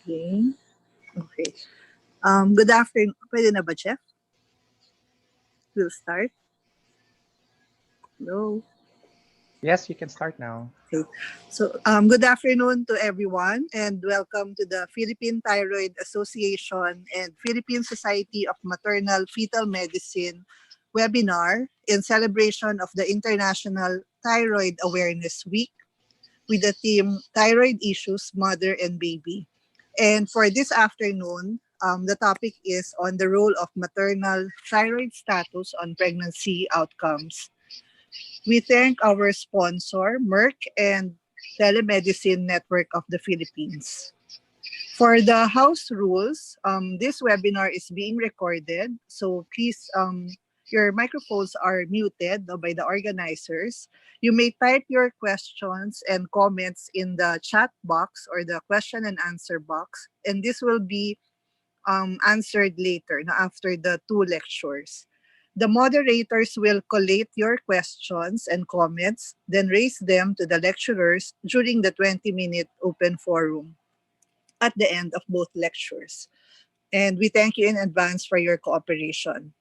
Okay. Okay. Good afternoon. Pwede na ba, Chef? We'll start. Hello. Yes, you can start now. Okay. So, good afternoon to everyone and welcome to the Philippine Thyroid Association and Philippine Society of Maternal Fetal Medicine webinar in celebration of the International Thyroid Awareness Week with the theme Thyroid Issues, Mother and Baby. And for this afternoon, the topic is on the role of maternal thyroid status on pregnancy outcomes. We thank our sponsor, Merck and Telemedicine Network of the Philippines. For the house rules, this webinar is being recorded, so please, your microphones are muted by the organizers. You may type your questions and comments in the chat box or the question and answer box, and this will be answered later after the two lectures. The moderators will collate your questions and comments, then raise them to the lecturers during the 20-minute open forum at the end of both lectures. And we thank you in advance for your cooperation.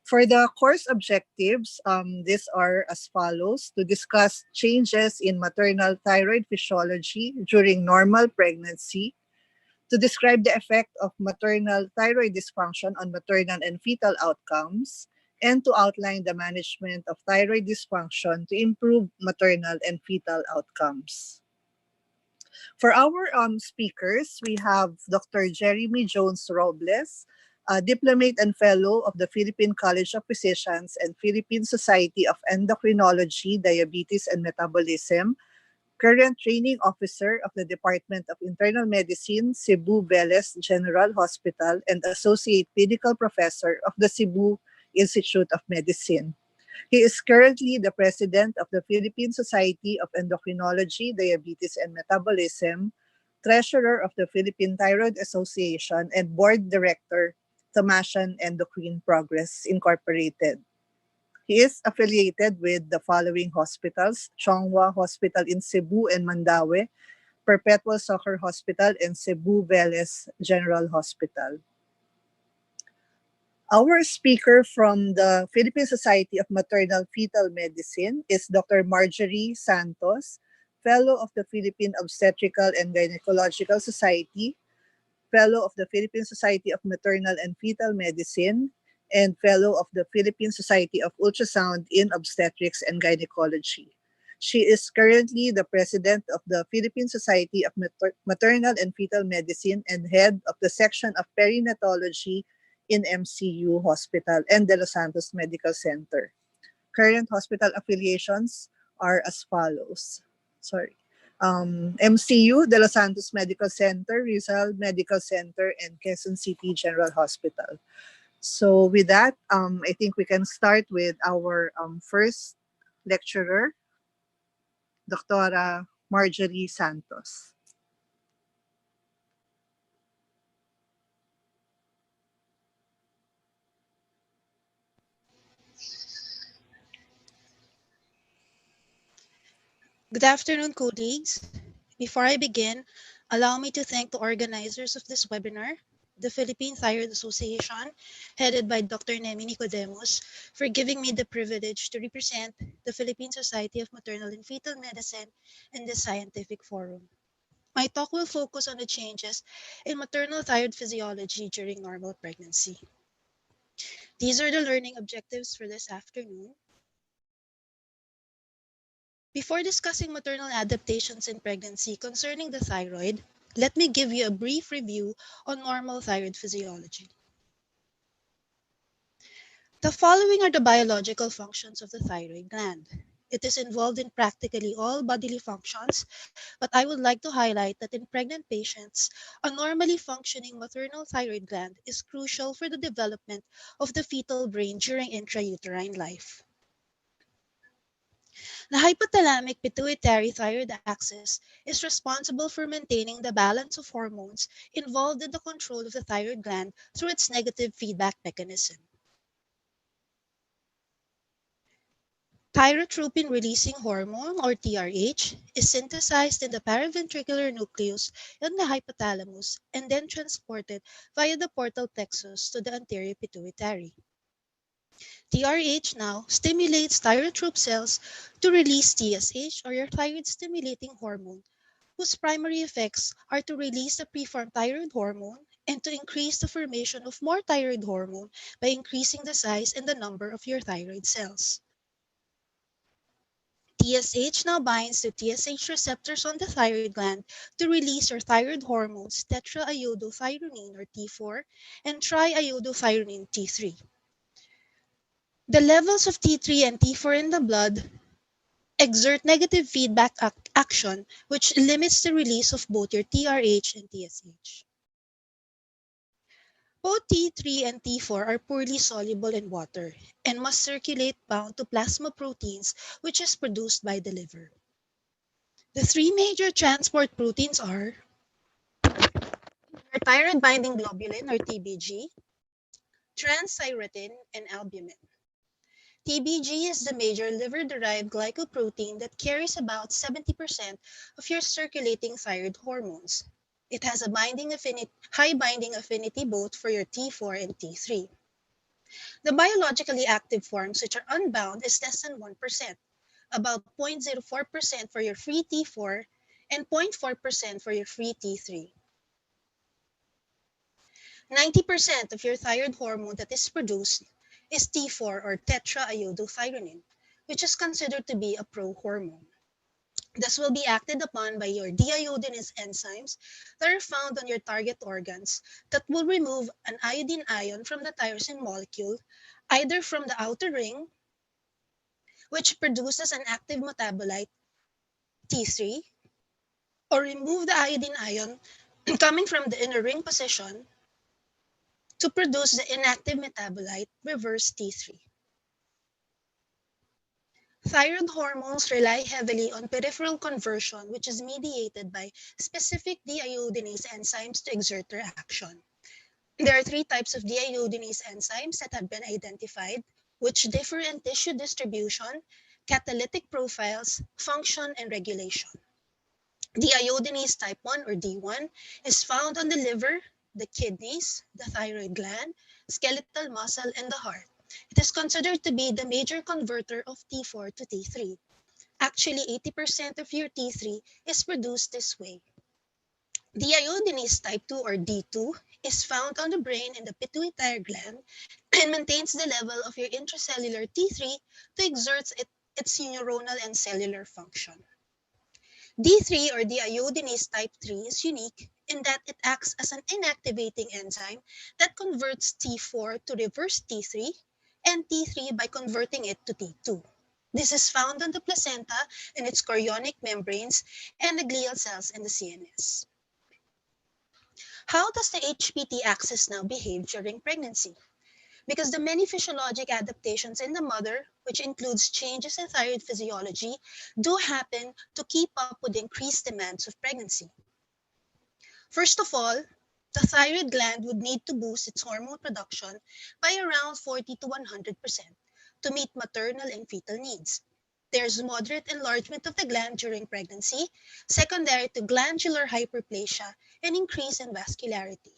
For the course objectives, these are as follows: to discuss changes in maternal thyroid physiology during normal pregnancy, to describe the effect of maternal thyroid dysfunction on maternal and fetal outcomes, and to outline the management of thyroid dysfunction to improve maternal and fetal outcomes. For our speakers, we have Dr. Jeremy Jones Robles, Diplomate and Fellow of the Philippine College of Physicians and Philippine Society of Endocrinology, Diabetes and Metabolism, current Training Officer of the Department of Internal Medicine, Cebu Veles General Hospital, and Associate Medical Professor of the Cebu Institute of Medicine. He is currently the president of the Philippine Society of Endocrinology, Diabetes and Metabolism, treasurer of the Philippine Thyroid Association, and board director, Tomasian Endocrine Progress Incorporated. He is affiliated with the following hospitals: Chonghua Hospital in Cebu and Mandaue, Perpetual Soccer Hospital, and Cebu Veles General Hospital. Our speaker from the Philippine Society of Maternal Fetal Medicine is Dr. Marjorie Santos, Fellow of the Philippine Obstetrical and Gynecological Society, Fellow of the Philippine Society of Maternal and Fetal Medicine, and Fellow of the Philippine Society of Ultrasound in Obstetrics and Gynecology. She is currently the president of the Philippine Society of Maternal and Fetal Medicine and head of the section of perinatology in MCU Hospital and De Los Santos Medical Center. Current hospital affiliations are as follows. Sorry. MCU, De Los Santos Medical Center, Rizal Medical Center, and Quezon City General Hospital. So with that, I think we can start with our first lecturer, Dr. Marjorie Santos. Good afternoon, colleagues. Before I begin, allow me to thank the organizers of this webinar, the Philippine Thyroid Association, headed by Dr. Nemi Nicodemus, for giving me the privilege to represent the Philippine Society of Maternal and Fetal Medicine in this scientific forum. My talk will focus on the changes in maternal thyroid physiology during normal pregnancy. These are the learning objectives for this afternoon. Before discussing maternal adaptations in pregnancy concerning the thyroid, let me give you a brief review on normal thyroid physiology. The following are the biological functions of the thyroid gland. It is involved in practically all bodily functions, but I would like to highlight that in pregnant patients, a normally functioning maternal thyroid gland is crucial for the development of the fetal brain during intrauterine life. The hypothalamic pituitary thyroid axis is responsible for maintaining the balance of hormones involved in the control of the thyroid gland through its negative feedback mechanism. Thyrotropin-releasing hormone, or TRH, is synthesized in the paraventricular nucleus in the hypothalamus and then transported via the portal plexus to the anterior pituitary. TRH now stimulates thyrotrope cells to release TSH, or your thyroid-stimulating hormone, whose primary effects are to release the preformed thyroid hormone and to increase the formation of more thyroid hormone by increasing the size and the number of your thyroid cells. TSH now binds to TSH receptors on the thyroid gland to release your thyroid hormones tetraiodothyronine, or T4, and triiodothyronine, T3. The levels of T3 and T4 in the blood exert negative feedback action, which limits the release of both your TRH and TSH. Both T3 and T4 are poorly soluble in water and must circulate bound to plasma proteins, which is produced by the liver. The three major transport proteins are your thyroid binding globulin, or TBG, transthyretin, and albumin. TBG is the major liver-derived glycoprotein that carries about 70% of your circulating thyroid hormones. It has a high binding affinity both for your T4 and T3. The biologically active forms, which are unbound, is less than 1%, about 0.04% for your free T4 and 0.4% for your free T3. 90% of your thyroid hormone that is produced is T4, or tetraiodothyronine, which is considered to be a prohormone. This will be acted upon by your deiodinase enzymes that are found on your target organs that will remove an iodine ion from the tyrosine molecule, either from the outer ring, which produces an active metabolite, T3, or remove the iodine ion coming from the inner ring position to produce the inactive metabolite, reverse T3. Thyroid hormones rely heavily on peripheral conversion, which is mediated by specific deiodinase enzymes to exert their action. There are three types of deiodinase enzymes that have been identified, which differ in tissue distribution, catalytic profiles, function, and regulation. Deiodinase type 1, or D1, is found on the liver, the kidneys, the thyroid gland, skeletal muscle, and the heart. It is considered to be the major converter of T4 to T3. Actually, 80% of your T3 is produced this way. Deiodinase type 2, or D2, is found on the brain and the pituitary gland and maintains the level of your intracellular T3 to exert its neuronal and cellular function. D3, or deiodinase type 3, is unique in that it acts as an inactivating enzyme that converts T4 to reverse T3 and T3 by converting it to T2. This is found on the placenta and its chorionic membranes and the glial cells in the CNS. How does the HPT axis now behave during pregnancy? Because the many physiologic adaptations in the mother, which includes changes in thyroid physiology, do happen to keep up with the increased demands of pregnancy. First of all, the thyroid gland would need to boost its hormone production by around 40 to 100% to meet maternal and fetal needs. There's moderate enlargement of the gland during pregnancy, secondary to glandular hyperplasia and increase in vascularity.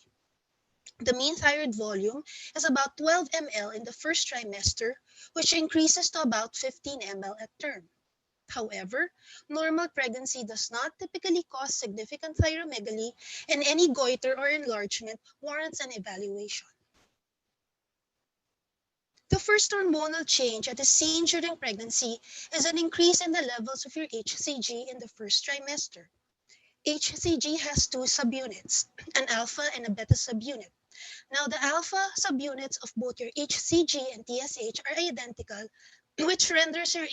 The mean thyroid volume is about 12 ml in the first trimester, which increases to about 15 ml at term. However, normal pregnancy does not typically cause significant thyromegaly, and any goiter or enlargement warrants an evaluation. The first hormonal change that is seen during pregnancy is an increase in the levels of your HCG in the first trimester. HCG has two subunits, an alpha and a beta subunit. Now, the alpha subunits of both your HCG and TSH are identical, which renders your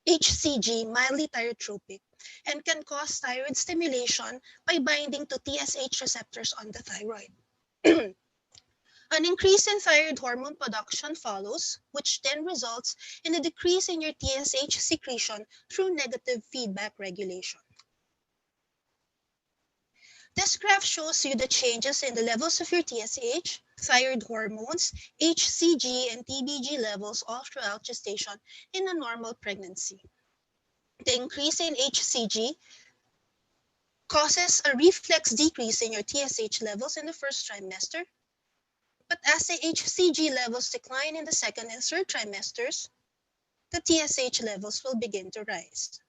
HCG mildly thyrotropic and can cause thyroid stimulation by binding to TSH receptors on the thyroid. An increase in thyroid hormone production follows, which then results in a decrease in your TSH secretion through negative feedback regulation. This graph shows you the changes in the levels of your TSH, thyroid hormones, HCG, and TBG levels all throughout gestation in a normal pregnancy. The increase in HCG causes a reflex decrease in your TSH levels in the first trimester, but as the HCG levels decline in the second and third trimesters, the TSH levels will begin to rise.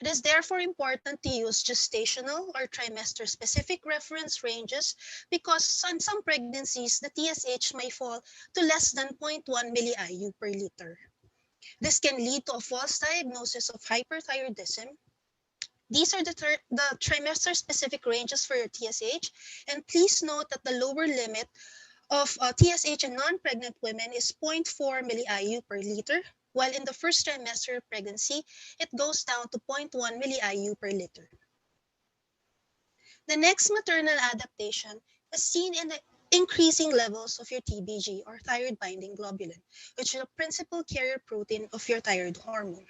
It is therefore important to use gestational or trimester-specific reference ranges because in some pregnancies, the TSH may fall to less than 0.1 milli-IU per liter. This can lead to a false diagnosis of hyperthyroidism. These are the trimester-specific ranges for your TSH, and please note that the lower limit of TSH in non-pregnant women is 0.4 milli-IU per liter, while in the first trimester of pregnancy, it goes down to 0.1 milli-IU per liter. The next maternal adaptation is seen in the increasing levels of your TBG or thyroid binding globulin, which is a principal carrier protein of your thyroid hormone.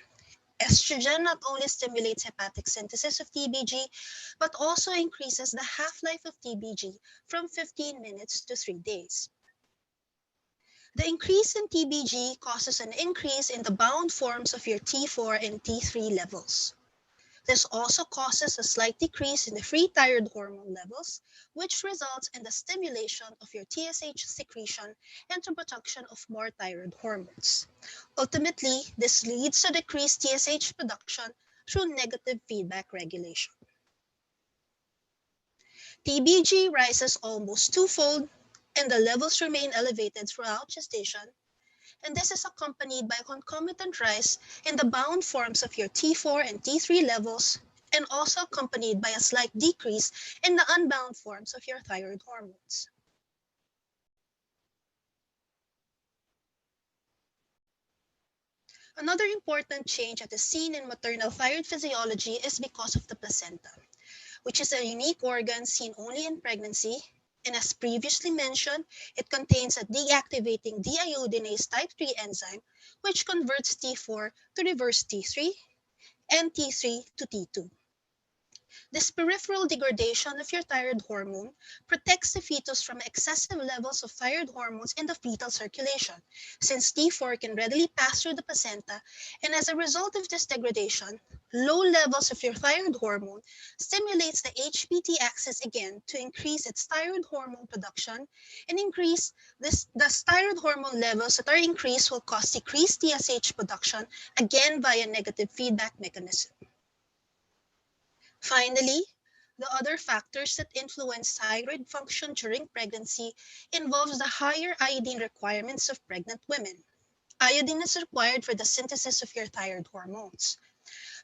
Estrogen not only stimulates hepatic synthesis of TBG, but also increases the half-life of TBG from 15 minutes to 3 days. The increase in TBG causes an increase in the bound forms of your T4 and T3 levels. This also causes a slight decrease in the free thyroid hormone levels, which results in the stimulation of your TSH secretion and the production of more thyroid hormones. Ultimately, this leads to decreased TSH production through negative feedback regulation. TBG rises almost twofold, and the levels remain elevated throughout gestation, and this is accompanied by concomitant rise in the bound forms of your T4 and T3 levels, and also accompanied by a slight decrease in the unbound forms of your thyroid hormones. Another important change that is seen in maternal thyroid physiology is because of the placenta, which is a unique organ seen only in pregnancy, and as previously mentioned, it contains a deactivating deiodinase type 3 enzyme, which converts T4 to reverse T3 and T3 to T2. This peripheral degradation of your thyroid hormone protects the fetus from excessive levels of thyroid hormones in the fetal circulation, since T4 can readily pass through the placenta, and as a result of this degradation, low levels of your thyroid hormone stimulates the HPT axis again to increase its thyroid hormone production, and the thyroid hormone levels that are increased will cause decreased TSH production, again via negative feedback mechanism. Finally, the other factors that influence thyroid function during pregnancy involves the higher iodine requirements of pregnant women. Iodine is required for the synthesis of your thyroid hormones.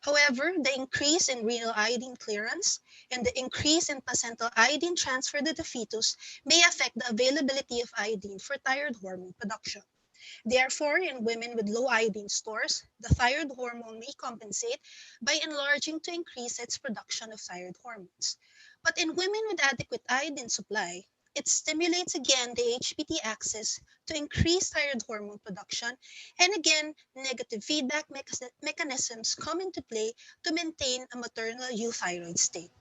However, the increase in renal iodine clearance and the increase in placental iodine transfer to the fetus may affect the availability of iodine for thyroid hormone production. Therefore, in women with low iodine stores, the thyroid hormone may compensate by enlarging to increase its production of thyroid hormones. But in women with adequate iodine supply, it stimulates again the HPT axis to increase thyroid hormone production, and again, negative feedback mechanisms come into play to maintain a maternal euthyroid state.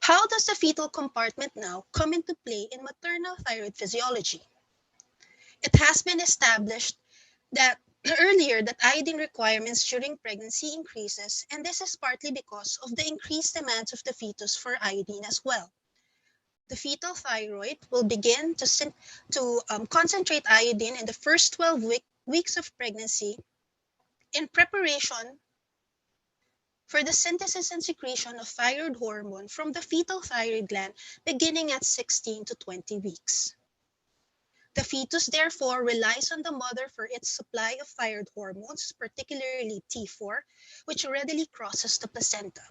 How does the fetal compartment now come into play in maternal thyroid physiology? It has been established that earlier that iodine requirements during pregnancy increases, and this is partly because of the increased demands of the fetus for iodine as well. The fetal thyroid will begin to concentrate iodine in the first 12 weeks of pregnancy in preparation for the synthesis and secretion of thyroid hormone from the fetal thyroid gland beginning at 16 to 20 weeks. The fetus therefore relies on the mother for its supply of thyroid hormones, particularly T4, which readily crosses the placenta.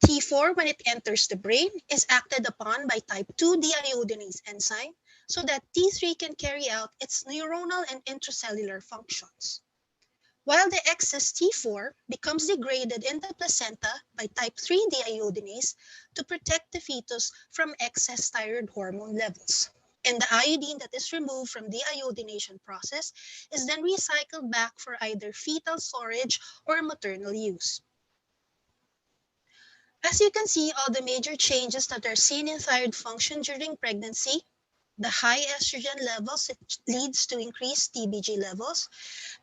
T4, when it enters the brain, is acted upon by type 2 deiodinase enzyme so that T3 can carry out its neuronal and intracellular functions. While the excess T4 becomes degraded in the placenta by type 3 deiodinase to protect the fetus from excess thyroid hormone levels. And the iodine that is removed from the iodination process is then recycled back for either fetal storage or maternal use. As you can see, all the major changes that are seen in thyroid function during pregnancy, the high estrogen levels, it leads to increased TBG levels,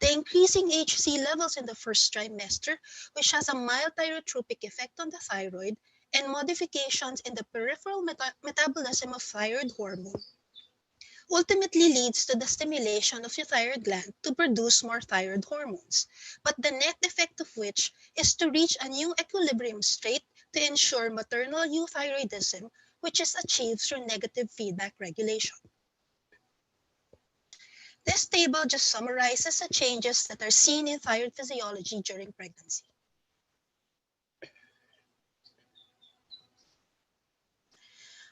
the increasing HC levels in the first trimester, which has a mild thyrotropic effect on the thyroid, and modifications in the peripheral metabolism of thyroid hormone ultimately leads to the stimulation of your thyroid gland to produce more thyroid hormones, but the net effect of which is to reach a new equilibrium state to ensure maternal euthyroidism, which is achieved through negative feedback regulation. This table just summarizes the changes that are seen in thyroid physiology during pregnancy.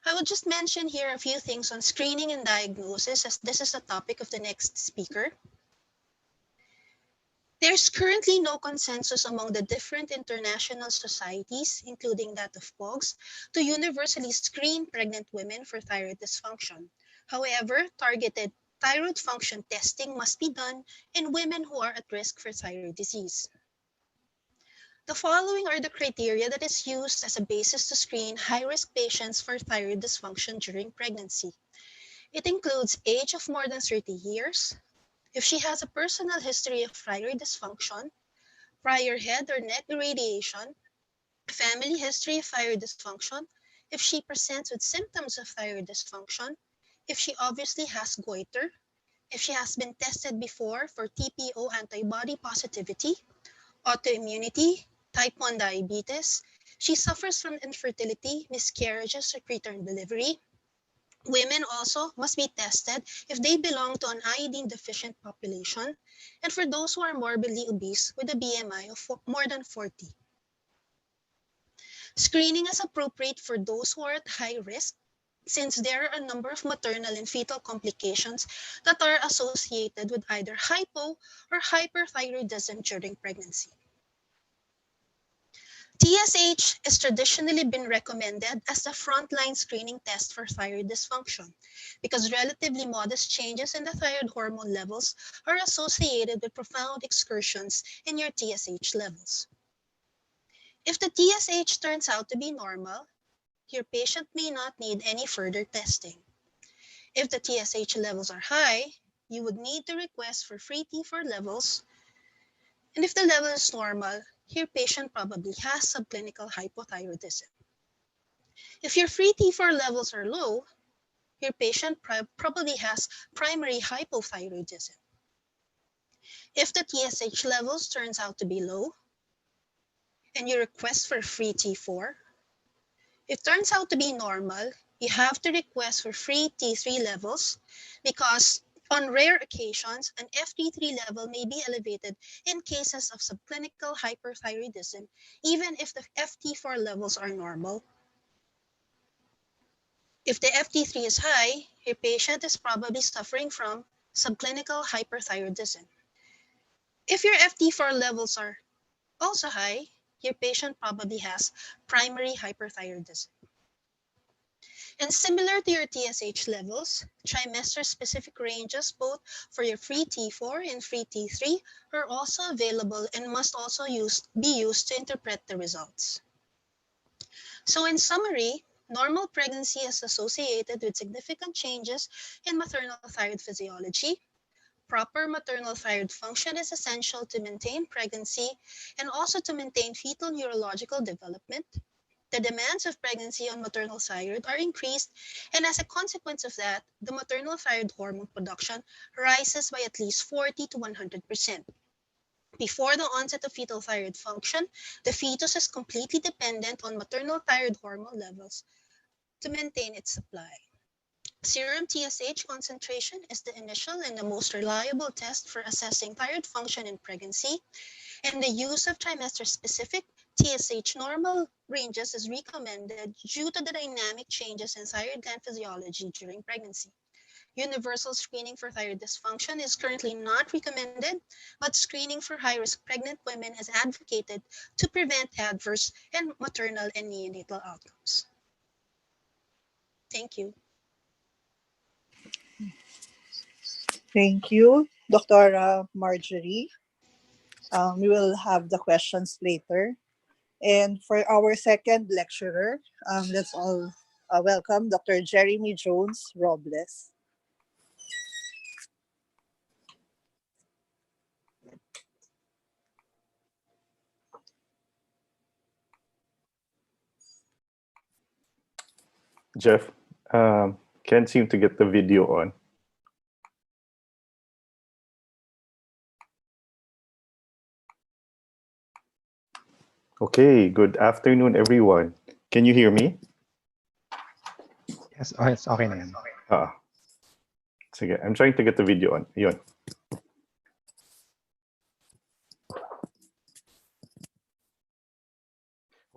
I will just mention here a few things on screening and diagnosis, as this is the topic of the next speaker. There's currently no consensus among the different international societies, including that of POGS, to universally screen pregnant women for thyroid dysfunction. However, targeted thyroid function testing must be done in women who are at risk for thyroid disease. The following are the criteria that is used as a basis to screen high-risk patients for thyroid dysfunction during pregnancy. It includes age of more than 30 years, if she has a personal history of thyroid dysfunction, prior head or neck irradiation, family history of thyroid dysfunction, if she presents with symptoms of thyroid dysfunction, if she obviously has goiter, if she has been tested before for TPO antibody positivity, autoimmunity, type 1 diabetes, she suffers from infertility, miscarriages, or preterm delivery. Women also must be tested if they belong to an iodine deficient population, and for those who are morbidly obese with a BMI of more than 40. Screening is appropriate for those who are at high risk, since there are a number of maternal and fetal complications that are associated with either hypo or hyperthyroidism during pregnancy. TSH has traditionally been recommended as the frontline screening test for thyroid dysfunction because relatively modest changes in the thyroid hormone levels are associated with profound excursions in your TSH levels. If the TSH turns out to be normal, your patient may not need any further testing. If the TSH levels are high, you would need to request for free T4 levels, and if the level is normal, your patient probably has subclinical hypothyroidism. If your free T4 levels are low, your patient probably has primary hypothyroidism. If the TSH levels turns out to be low, and you request for free T4, it turns out to be normal, you have to request for free T3 levels because on rare occasions, an FT3 level may be elevated in cases of subclinical hyperthyroidism, even if the FT4 levels are normal. If the FT3 is high, your patient is probably suffering from subclinical hyperthyroidism. If your FT4 levels are also high, your patient probably has primary hyperthyroidism. And similar to your TSH levels, trimester-specific ranges both for your free T4 and free T3 are also available and must also be used to interpret the results. So in summary, normal pregnancy is associated with significant changes in maternal thyroid physiology. Proper maternal thyroid function is essential to maintain pregnancy and also to maintain fetal neurological development. The demands of pregnancy on maternal thyroid are increased, and as a consequence of that, the maternal thyroid hormone production rises by at least 40 to 100%. Before the onset of fetal thyroid function, the fetus is completely dependent on maternal thyroid hormone levels to maintain its supply. Serum TSH concentration is the initial and the most reliable test for assessing thyroid function in pregnancy, and the use of trimester-specific TSH normal ranges is recommended due to the dynamic changes in thyroid gland physiology during pregnancy. Universal screening for thyroid dysfunction is currently not recommended, but screening for high-risk pregnant women is advocated to prevent adverse and maternal and neonatal outcomes. Thank you. Thank you, Dr. Marjorie. We will have the questions later. And for our second lecturer, let's all welcome Dr. Jeremy Jones Robles. Jeff, can't seem to get the video on. Okay, good afternoon, everyone. Can you hear me? Yes, oh, it's okay na yan. Ah, sige, I'm trying to get the video on. Yun.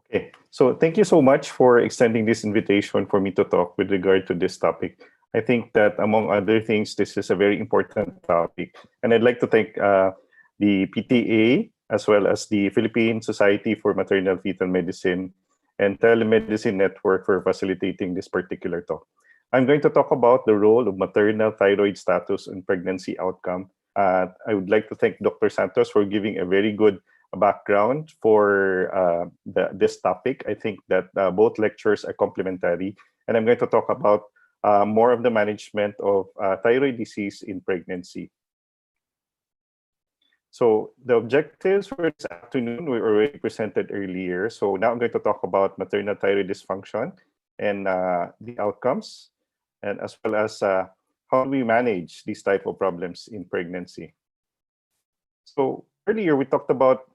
Okay, so thank you so much for extending this invitation for me to talk with regard to this topic. I think that among other things, this is a very important topic. And I'd like to thank the PTA as well as the Philippine Society for Maternal Fetal Medicine and Telemedicine Network for facilitating this particular talk. I'm going to talk about the role of maternal thyroid status in pregnancy outcome. I would like to thank Dr. Santos for giving a very good background for this topic. I think that both lectures are complementary, and I'm going to talk about more of the management of thyroid disease in pregnancy. So the objectives for this afternoon were already presented earlier. So now I'm going to talk about maternal thyroid dysfunction and the outcomes, and as well as how do we manage these type of problems in pregnancy. So earlier we talked about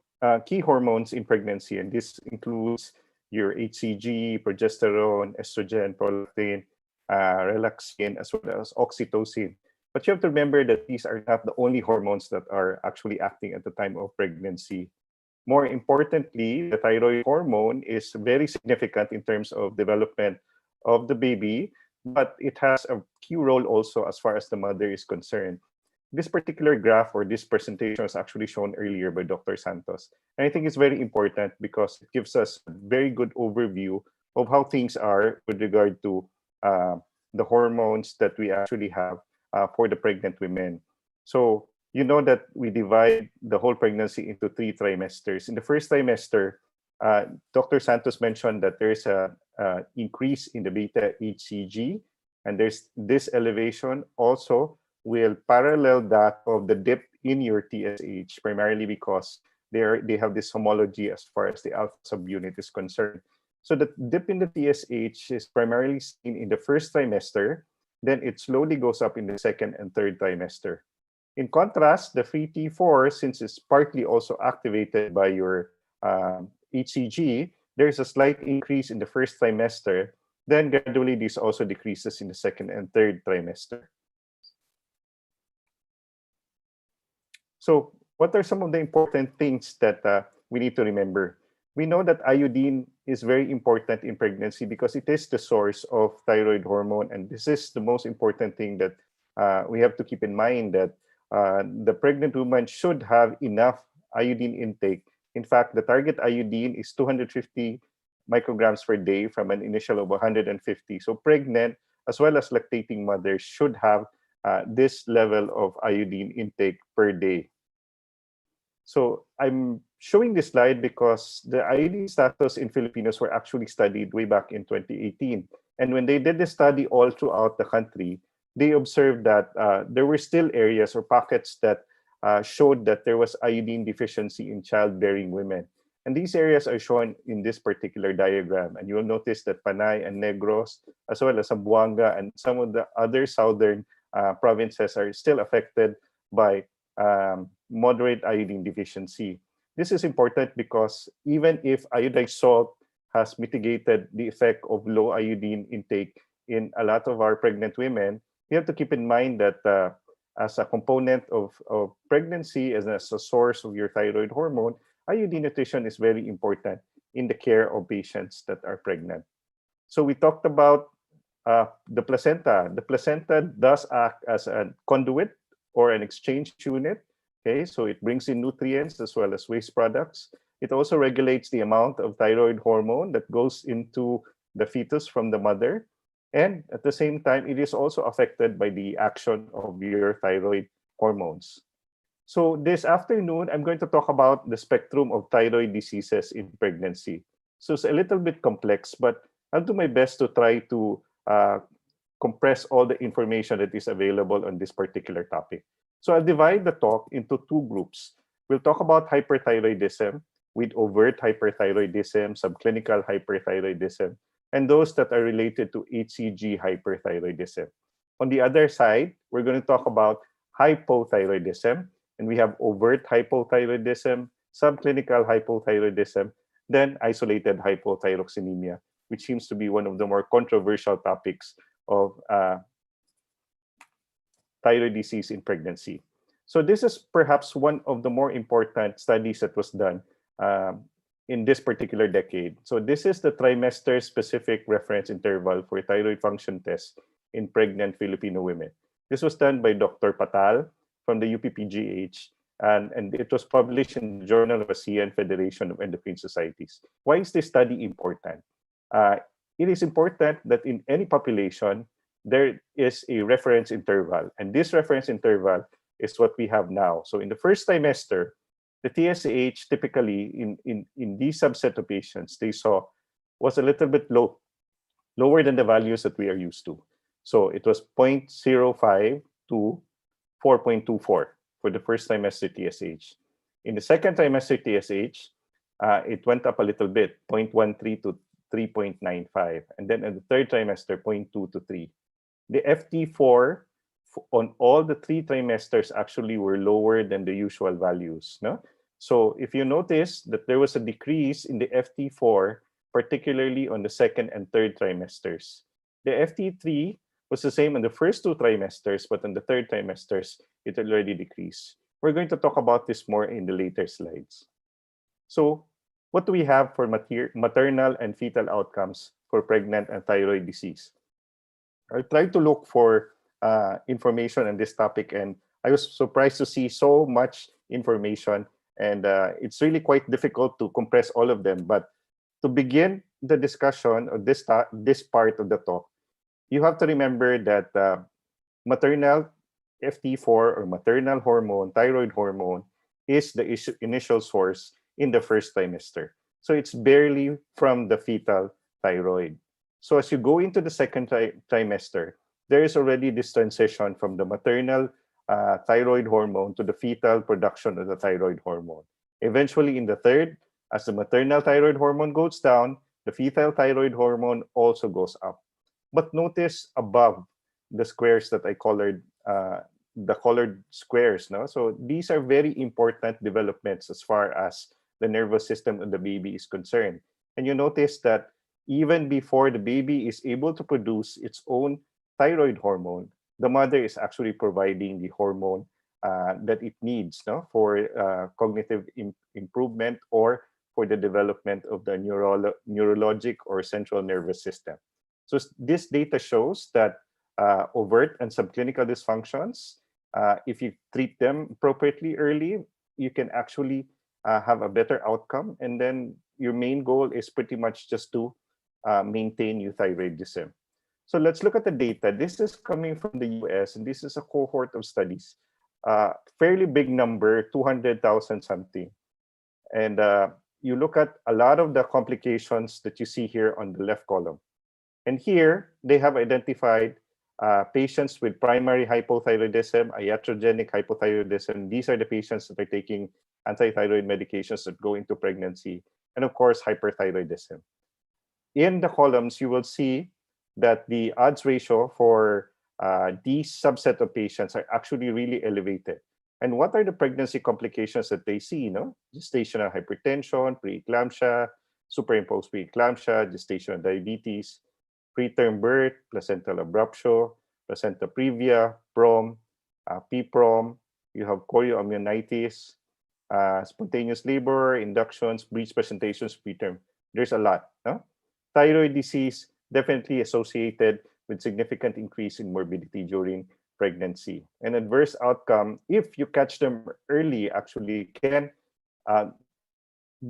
key hormones in pregnancy, and this includes your HCG, progesterone, estrogen, prolactin, relaxin, as well as oxytocin. But you have to remember that these are not the only hormones that are actually acting at the time of pregnancy. More importantly, the thyroid hormone is very significant in terms of development of the baby, but it has a key role also as far as the mother is concerned. This particular graph or this presentation was actually shown earlier by Dr. Santos. And I think it's very important because it gives us a very good overview of how things are with regard to the hormones that we actually have for the pregnant women. So you know that we divide the whole pregnancy into 3 trimesters. In the first trimester, Dr. Santos mentioned that there's a increase in the beta HCG, and there's this elevation also will parallel that of the dip in your TSH, primarily because they have this homology as far as the alpha subunit is concerned. So the dip in the TSH is primarily seen in the first trimester, then it slowly goes up in the second and third trimester. In contrast, the free T4, since it's partly also activated by your HCG, there's a slight increase in the first trimester, then gradually this also decreases in the second and third trimester. So what are some of the important things that we need to remember? We know that iodine is very important in pregnancy because it is the source of thyroid hormone. And this is the most important thing that we have to keep in mind, that the pregnant woman should have enough iodine intake. In fact, the target iodine is 250 micrograms per day from an initial of 150. So pregnant as well as lactating mothers should have this level of iodine intake per day. So I'm showing this slide because the iodine status in Filipinos were actually studied way back in 2018. And when they did the study all throughout the country, they observed that there were still areas or pockets that showed that there was iodine deficiency in childbearing women. And these areas are shown in this particular diagram. And you'll notice that Panay and Negros, as well as Zamboanga and some of the other southern provinces are still affected by moderate iodine deficiency. This is important because even if iodized salt has mitigated the effect of low iodine intake in a lot of our pregnant women, you have to keep in mind that as a component of pregnancy, as a source of your thyroid hormone, iodine nutrition is very important in the care of patients that are pregnant. So we talked about the placenta. The placenta does act as a conduit or an exchange unit. Okay, so it brings in nutrients as well as waste products. It also regulates the amount of thyroid hormone that goes into the fetus from the mother. And at the same time, it is also affected by the action of your thyroid hormones. So this afternoon, I'm going to talk about the spectrum of thyroid diseases in pregnancy. So it's a little bit complex, but I'll do my best to try to compress all the information that is available on this particular topic. So I'll divide the talk into two groups. We'll talk about hyperthyroidism with overt hyperthyroidism, subclinical hyperthyroidism, and those that are related to HCG hyperthyroidism. On the other side, we're going to talk about hypothyroidism, and we have overt hypothyroidism, subclinical hypothyroidism, then isolated hypothyroxemia, which seems to be one of the more controversial topics of thyroid disease in pregnancy. So this is perhaps one of the more important studies that was done in this particular decade. So this is the trimester-specific reference interval for thyroid function tests in pregnant Filipino women. This was done by Dr. Patal from the UPPGH, and it was published in the Journal of ASEAN Federation of Endocrine Societies. Why is this study important? It is important that in any population, there is a reference interval. And this reference interval is what we have now. So in the first trimester, the TSH typically in these subset of patients, they saw was a little bit lower than the values that we are used to. So it was 0.05 to 4.24 for the first trimester TSH. In the second trimester TSH, it went up a little bit, 0.13 to 3.95. And then in the third trimester, 0.2 to 3. The FT4 on all the three trimesters actually were lower than the usual values. No? So if you notice that there was a decrease in the FT4, particularly on the second and third trimesters. The FT3 was the same in the first two trimesters, but in the third trimesters, it already decreased. We're going to talk about this more in the later slides. So what do we have for maternal and fetal outcomes for pregnant and thyroid disease? I tried to look for information on this topic, and I was surprised to see so much information, and it's really quite difficult to compress all of them. But to begin the discussion of this part of the talk, you have to remember that maternal FT4 or maternal hormone, thyroid hormone, is the initial source in the first trimester. So it's barely from the fetal thyroid. So as you go into the second trimester, there is already this transition from the maternal thyroid hormone to the fetal production of the thyroid hormone. Eventually in the third, as the maternal thyroid hormone goes down, the fetal thyroid hormone also goes up. But notice above the squares that I colored, the colored squares. No? So these are very important developments as far as the nervous system of the baby is concerned. And you notice that even before the baby is able to produce its own thyroid hormone, the mother is actually providing the hormone that it needs, no, for cognitive improvement or for the development of the neurologic or central nervous system. So this data shows that overt and subclinical dysfunctions, if you treat them appropriately early, you can actually have a better outcome. And then your main goal is pretty much just to maintain euthyroidism. So let's look at the data. This is coming from the US, and this is a cohort of studies. Fairly big number, 200,000 something. And you look at a lot of the complications that you see here on the left column. And here, they have identified patients with primary hypothyroidism, iatrogenic hypothyroidism. These are the patients that are taking antithyroid medications that go into pregnancy. And of course, hyperthyroidism. In the columns, you will see that the odds ratio for these subset of patients are actually really elevated. And what are the pregnancy complications that they see? No? Gestational hypertension, preeclampsia, superimposed preeclampsia, gestational diabetes, preterm birth, placental abruptio, placenta previa, PROM, PPROM, you have chorioamnionitis, spontaneous labor, inductions, breech presentations, preterm. There's a lot. No? Thyroid disease definitely associated with significant increase in morbidity during pregnancy. An adverse outcome, if you catch them early, actually can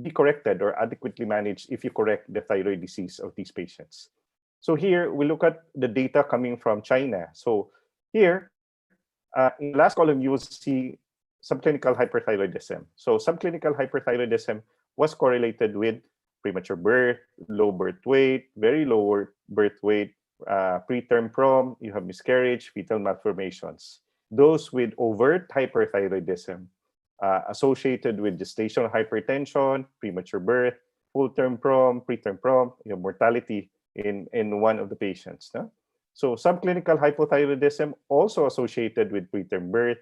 be corrected or adequately managed if you correct the thyroid disease of these patients. So here we look at the data coming from China. So here, in the last column, you will see subclinical hyperthyroidism. So subclinical hyperthyroidism was correlated with premature birth, low birth weight, very low birth weight, preterm prom, you have miscarriage, fetal malformations. Those with overt hyperthyroidism associated with gestational hypertension, premature birth, full-term prom, preterm prom, mortality in one of the patients. No? So subclinical hypothyroidism also associated with preterm birth,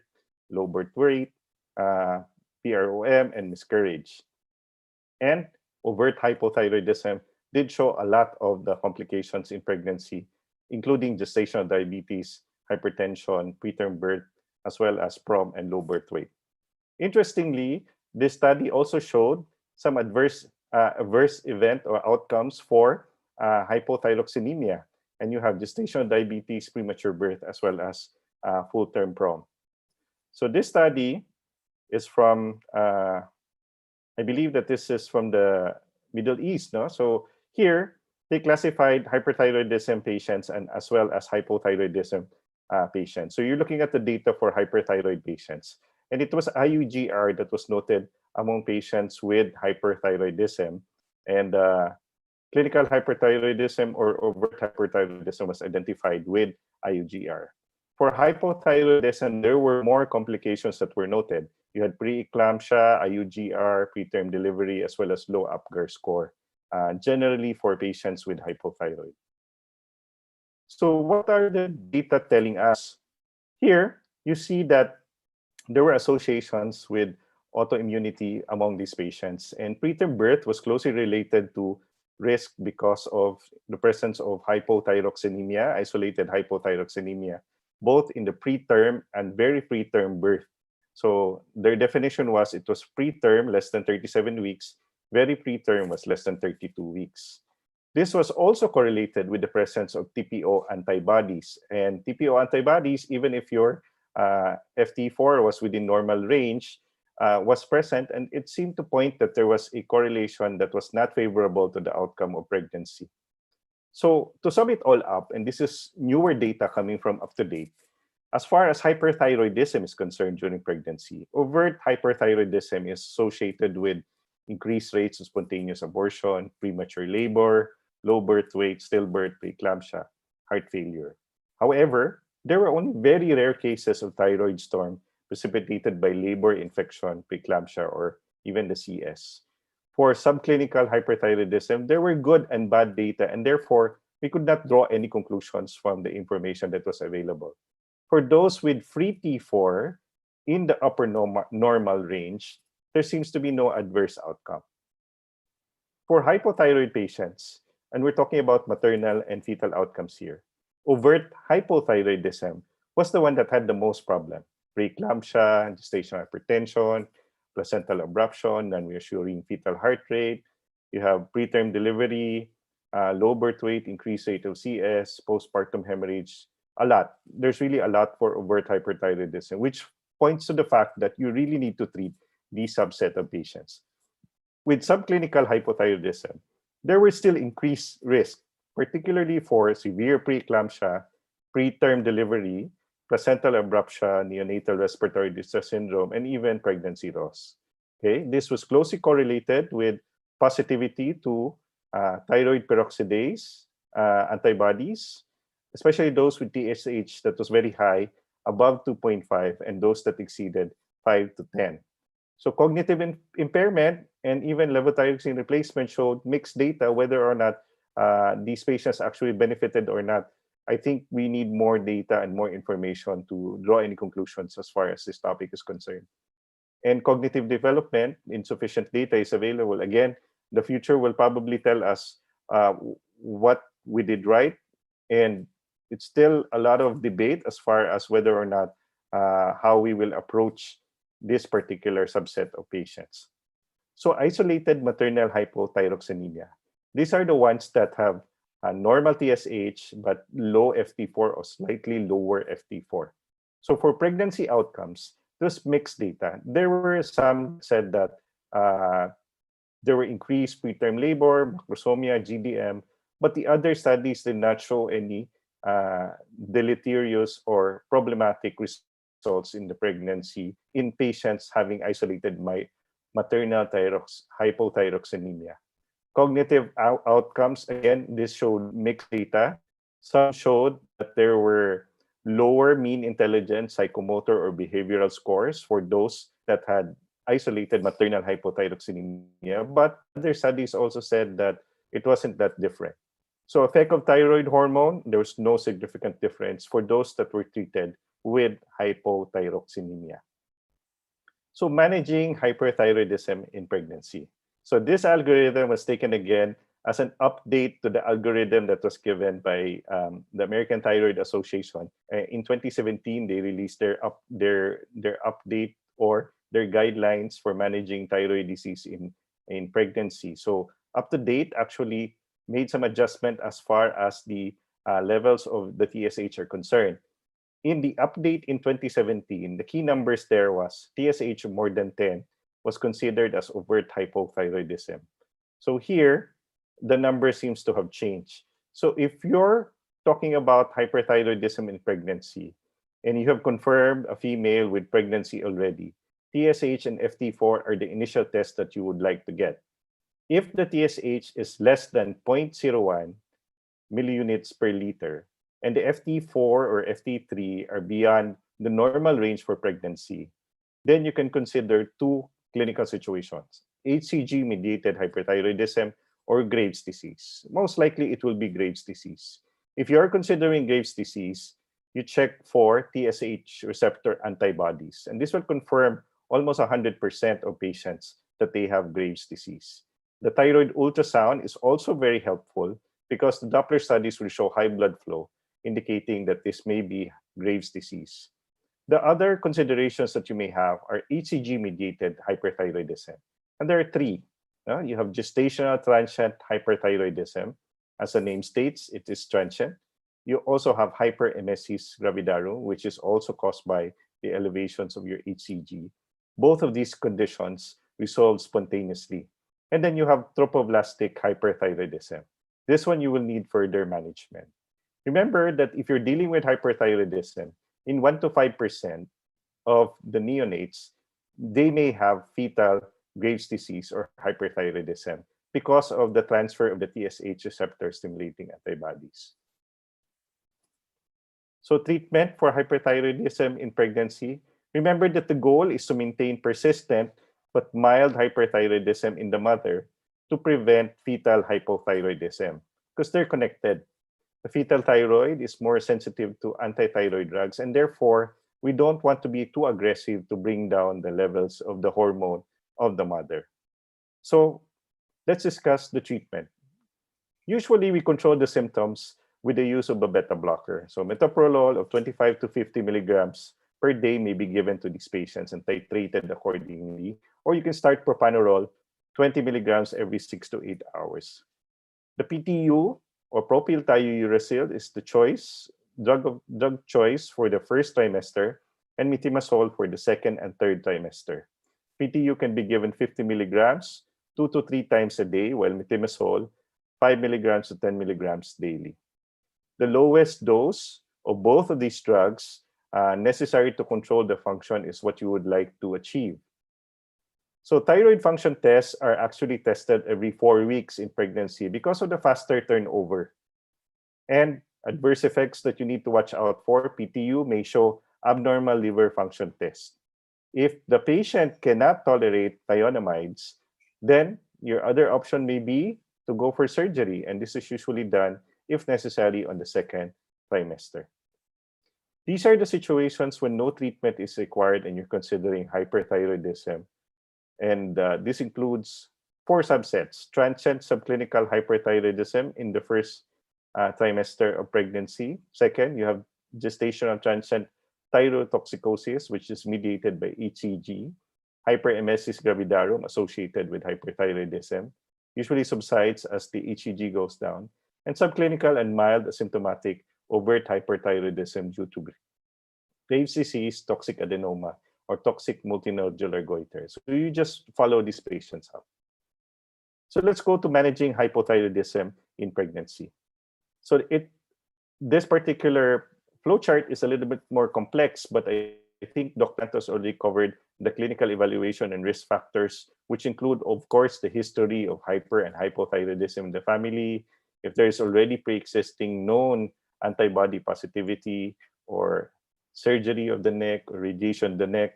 low birth weight, PROM, and miscarriage. And overt hypothyroidism did show a lot of the complications in pregnancy, including gestational diabetes, hypertension, preterm birth, as well as prom and low birth weight. Interestingly, this study also showed some adverse event or outcomes for hypothyroxanemia. And you have gestational diabetes, premature birth, as well as full-term prom. So this study is from, I believe that this is from the Middle East. No? So here, they classified hyperthyroidism patients and as well as hypothyroidism patients. So you're looking at the data for hyperthyroid patients. And it was IUGR that was noted among patients with hyperthyroidism. And clinical hyperthyroidism or overt hyperthyroidism was identified with IUGR. For hypothyroidism, there were more complications that were noted. You had preeclampsia, IUGR, preterm delivery, as well as low Apgar score, generally for patients with hypothyroid. So what are the data telling us? Here, you see that there were associations with autoimmunity among these patients, and preterm birth was closely related to risk because of the presence of hypothyroxanemia, isolated hypothyroxanemia, both in the preterm and very preterm birth. So their definition was it was preterm, less than 37 weeks, very preterm was less than 32 weeks. This was also correlated with the presence of TPO antibodies. And TPO antibodies, even if your FT4 was within normal range, was present, and it seemed to point that there was a correlation that was not favorable to the outcome of pregnancy. So to sum it all up, and this is newer data coming from up to date, as far as hyperthyroidism is concerned during pregnancy, overt hyperthyroidism is associated with increased rates of spontaneous abortion, premature labor, low birth weight, stillbirth, preeclampsia, heart failure. However, there were only very rare cases of thyroid storm precipitated by labor infection, preeclampsia, or even the CS. For subclinical hyperthyroidism, there were good and bad data, and therefore, we could not draw any conclusions from the information that was available. For those with free T4 in the upper normal range, there seems to be no adverse outcome. For hypothyroid patients, and we're talking about maternal and fetal outcomes here, overt hypothyroidism was the one that had the most problem. Preeclampsia, gestational hypertension, placental abruption, non-reassuring fetal heart rate. You have preterm delivery, low birth weight, increased rate of CS, postpartum hemorrhage, a lot. There's really a lot for overt hyperthyroidism, which points to the fact that you really need to treat these subset of patients. With subclinical hypothyroidism, there were still increased risk, particularly for severe preeclampsia, preterm delivery, placental abruption, neonatal respiratory distress syndrome, and even pregnancy loss. Okay, this was closely correlated with positivity to thyroid peroxidase antibodies, especially those with TSH that was very high, above 2.5, and those that exceeded 5 to 10. So cognitive impairment and even levothyroxine replacement showed mixed data whether or not these patients actually benefited or not. I think we need more data and more information to draw any conclusions as far as this topic is concerned. And cognitive development, insufficient data is available. Again, the future will probably tell us what we did right, and it's still a lot of debate as far as whether or not how we will approach this particular subset of patients. So isolated maternal hypothyroxanemia. These are the ones that have a normal TSH but low FT4 or slightly lower FT4. So for pregnancy outcomes, there's mixed data. There were some that said that there were increased preterm labor, macrosomia, GDM, but the other studies did not show any deleterious or problematic results results in the pregnancy in patients having isolated maternal hypothyroxanemia. Cognitive outcomes, again, this showed mixed data. Some showed that there were lower mean intelligence, psychomotor, or behavioral scores for those that had isolated maternal hypothyroxanemia, but other studies also said that it wasn't that different. So effect of thyroid hormone, there was no significant difference for those that were treated with hypothyroxanemia. So managing hyperthyroidism in pregnancy. So this algorithm was taken again as an update to the algorithm that was given by the American Thyroid Association. In 2017, they released their update or their guidelines for managing thyroid disease in pregnancy. So up to date, actually made some adjustment as far as the levels of the TSH are concerned. In the update in 2017, the key numbers there was TSH more than 10 was considered as overt hypothyroidism. So here, the number seems to have changed. So if you're talking about hyperthyroidism in pregnancy, and you have confirmed a female with pregnancy already, TSH and FT4 are the initial tests that you would like to get. If the TSH is less than 0.01 milliunits per liter, and the FT4 or FT3 are beyond the normal range for pregnancy, then you can consider two clinical situations: HCG-mediated hyperthyroidism or Graves' disease. Most likely, it will be Graves' disease. If you are considering Graves' disease, you check for TSH receptor antibodies, and this will confirm almost 100% of patients that they have Graves' disease. The thyroid ultrasound is also very helpful because the Doppler studies will show high blood flow, indicating that this may be Graves' disease. The other considerations that you may have are HCG-mediated hyperthyroidism. And there are three. You have gestational transient hyperthyroidism. As the name states, it is transient. You also have hyperemesis gravidarum, which is also caused by the elevations of your HCG. Both of these conditions resolve spontaneously. And then you have trophoblastic hyperthyroidism. This one you will need further management. Remember that if you're dealing with hyperthyroidism, in 1 to 5% of the neonates, they may have fetal Graves' disease or hyperthyroidism because of the transfer of the TSH receptor stimulating antibodies. So treatment for hyperthyroidism in pregnancy, remember that the goal is to maintain persistent but mild hyperthyroidism in the mother to prevent fetal hypothyroidism because they're connected. The fetal thyroid is more sensitive to antithyroid drugs, and therefore, we don't want to be too aggressive to bring down the levels of the hormone of the mother. So let's discuss the treatment. Usually, we control the symptoms with the use of a beta blocker. So metoprolol of 25 to 50 milligrams per day may be given to these patients and titrated accordingly. Or you can start propanolol, 20 milligrams every 6 to 8 hours. The PTU or propylthiouracil is the drug choice for the first trimester, and metimazole for the second and third trimester. PTU can be given 50 milligrams 2 to 3 times a day, while metimazole 5 milligrams to 10 milligrams daily. The lowest dose of both of these drugs necessary to control the function is what you would like to achieve. So thyroid function tests are actually tested every 4 weeks in pregnancy because of the faster turnover. And adverse effects that you need to watch out for, PTU may show abnormal liver function test. If the patient cannot tolerate thionamides, then your other option may be to go for surgery. And this is usually done, if necessary, on the second trimester. These are the situations when no treatment is required and you're considering hyperthyroidism. And this includes 4 subsets: transient subclinical hyperthyroidism in the first trimester of pregnancy. Second, you have gestational transient thyrotoxicosis, which is mediated by HCG. Hyperemesis gravidarum associated with hyperthyroidism usually subsides as the HCG goes down. And subclinical and mild asymptomatic overt hyperthyroidism due to Graves' disease, toxic adenoma, or toxic multinodular goiter. So you just follow these patients up. So let's go to managing hypothyroidism in pregnancy. So this particular flowchart is a little bit more complex, but I I think Dr. Santos already covered the clinical evaluation and risk factors, which include, of course, the history of hyper and hypothyroidism in the family. If there is already pre-existing known antibody positivity or surgery of the neck or radiation of the neck,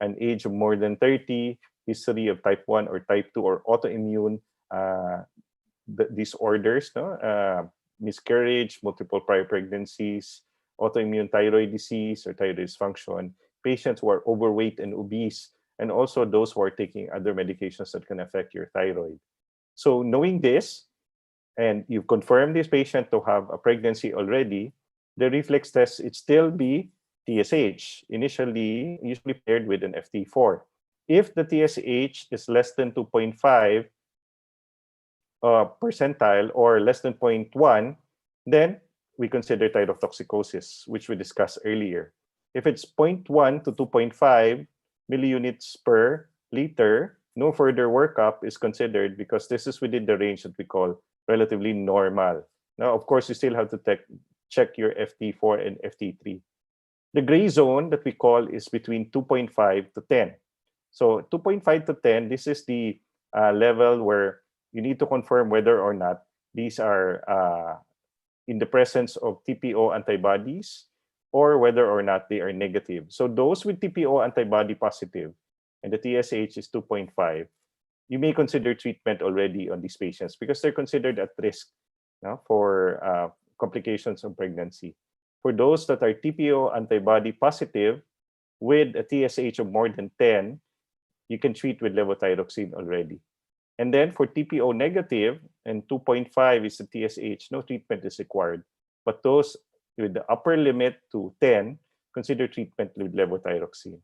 an age of more than 30, history of type 1 or type 2 or autoimmune disorders, no? Miscarriage, multiple prior pregnancies, autoimmune thyroid disease or thyroid dysfunction, patients who are overweight and obese, and also those who are taking other medications that can affect your thyroid. So knowing this, and you've confirmed this patient to have a pregnancy already, the reflex test, it still be TSH, initially usually paired with an FT4. If the TSH is less than 2.5 percentile or less than 0.1, then we consider thyrotoxicosis, which we discussed earlier. If it's 0.1 to 2.5 milliunits per liter, no further workup is considered because this is within the range that we call relatively normal. Now, of course, you still have to check your FT4 and FT3. The gray zone that we call is between 2.5 to 10. So 2.5 to 10, this is the level where you need to confirm whether or not these are in the presence of TPO antibodies or whether or not they are negative. So those with TPO antibody positive and the TSH is 2.5, you may consider treatment already on these patients because they're considered at risk for complications of pregnancy. For those that are TPO antibody positive with a TSH of more than 10, you can treat with levothyroxine already. And then for TPO negative and 2.5 is the TSH, no treatment is required. But those with the upper limit to 10, consider treatment with levothyroxine.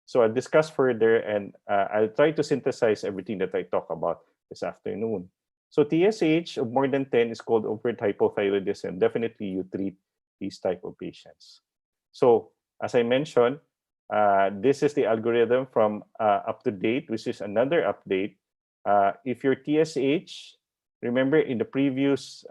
So I'll discuss further and I'll try to synthesize everything that I talk about this afternoon. So TSH of more than 10 is called overt hypothyroidism. Definitely you treat these type of patients. So as I mentioned, this is the algorithm from up to date, which is another update. If your TSH, remember in the previous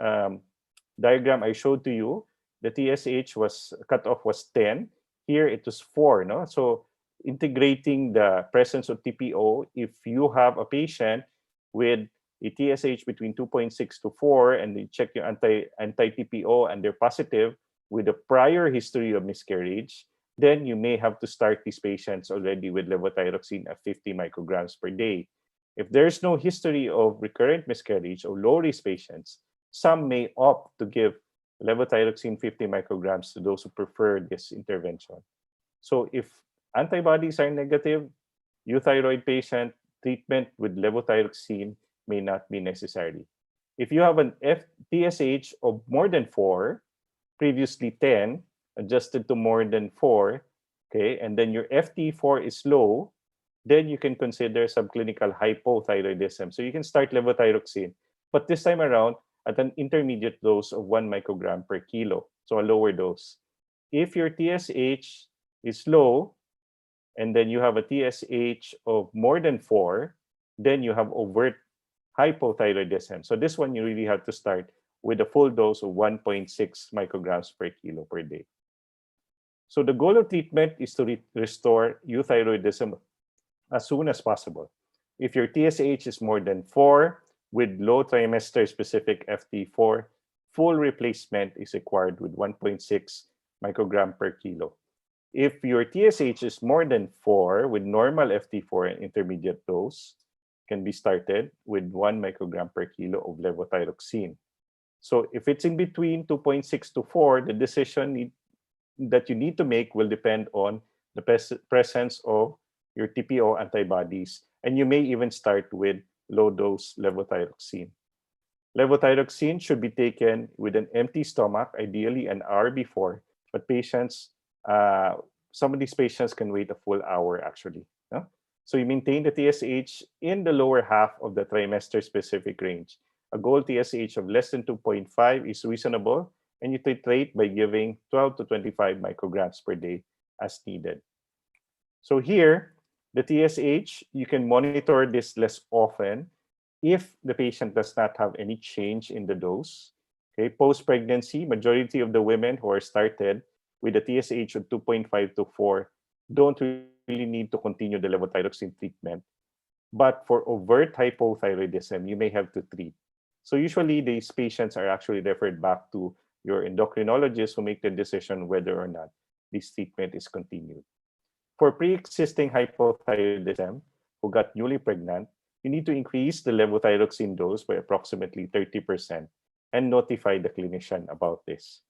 diagram I showed to you, the TSH was cutoff was 10. Here it was 4. No, so integrating the presence of TPO, if you have a patient with a TSH between 2.6 to 4, and you check your anti-TPO and they're positive with a prior history of miscarriage, then you may have to start these patients already with levothyroxine at 50 micrograms per day. If there's no history of recurrent miscarriage or low-risk patients, some may opt to give levothyroxine 50 micrograms to those who prefer this intervention. So if antibodies are negative, euthyroid patient, treatment with levothyroxine may not be necessary. If you have an TSH of more than 4, previously 10, adjusted to more than 4, okay, and then your FT4 is low, then you can consider subclinical hypothyroidism. So you can start levothyroxine, but this time around at an intermediate dose of 1 microgram per kilo, so a lower dose. If your TSH is low, and then you have a TSH of more than 4, then you have overt hypothyroidism. So this one you really have to start with a full dose of 1.6 micrograms per kilo per day. So the goal of treatment is to restore euthyroidism as soon as possible. If your TSH is more than 4 with low trimester specific FT4, full replacement is required with 1.6 microgram per kilo. If your TSH is more than 4 with normal FT4 and intermediate dose, can be started with 1 microgram per kilo of levothyroxine. So if it's in between 2.6 to 4, the decision that you need to make will depend on the presence of your TPO antibodies, and you may even start with low-dose levothyroxine. Levothyroxine should be taken with an empty stomach, ideally an hour before, but patients, some of these patients can wait a full hour actually. No? So you maintain the TSH in the lower half of the trimester-specific range. A goal TSH of less than 2.5 is reasonable, and you titrate by giving 12 to 25 micrograms per day as needed. So here, the TSH, you can monitor this less often if the patient does not have any change in the dose. Okay, post-pregnancy, majority of the women who are started with a TSH of 2.5 to 4 don't really need to continue the levothyroxine treatment. But for overt hypothyroidism, you may have to treat. So usually these patients are actually referred back to your endocrinologist who make the decision whether or not this treatment is continued. For pre-existing hypothyroidism who got newly pregnant, you need to increase the levothyroxine dose by approximately 30% and notify the clinician about this.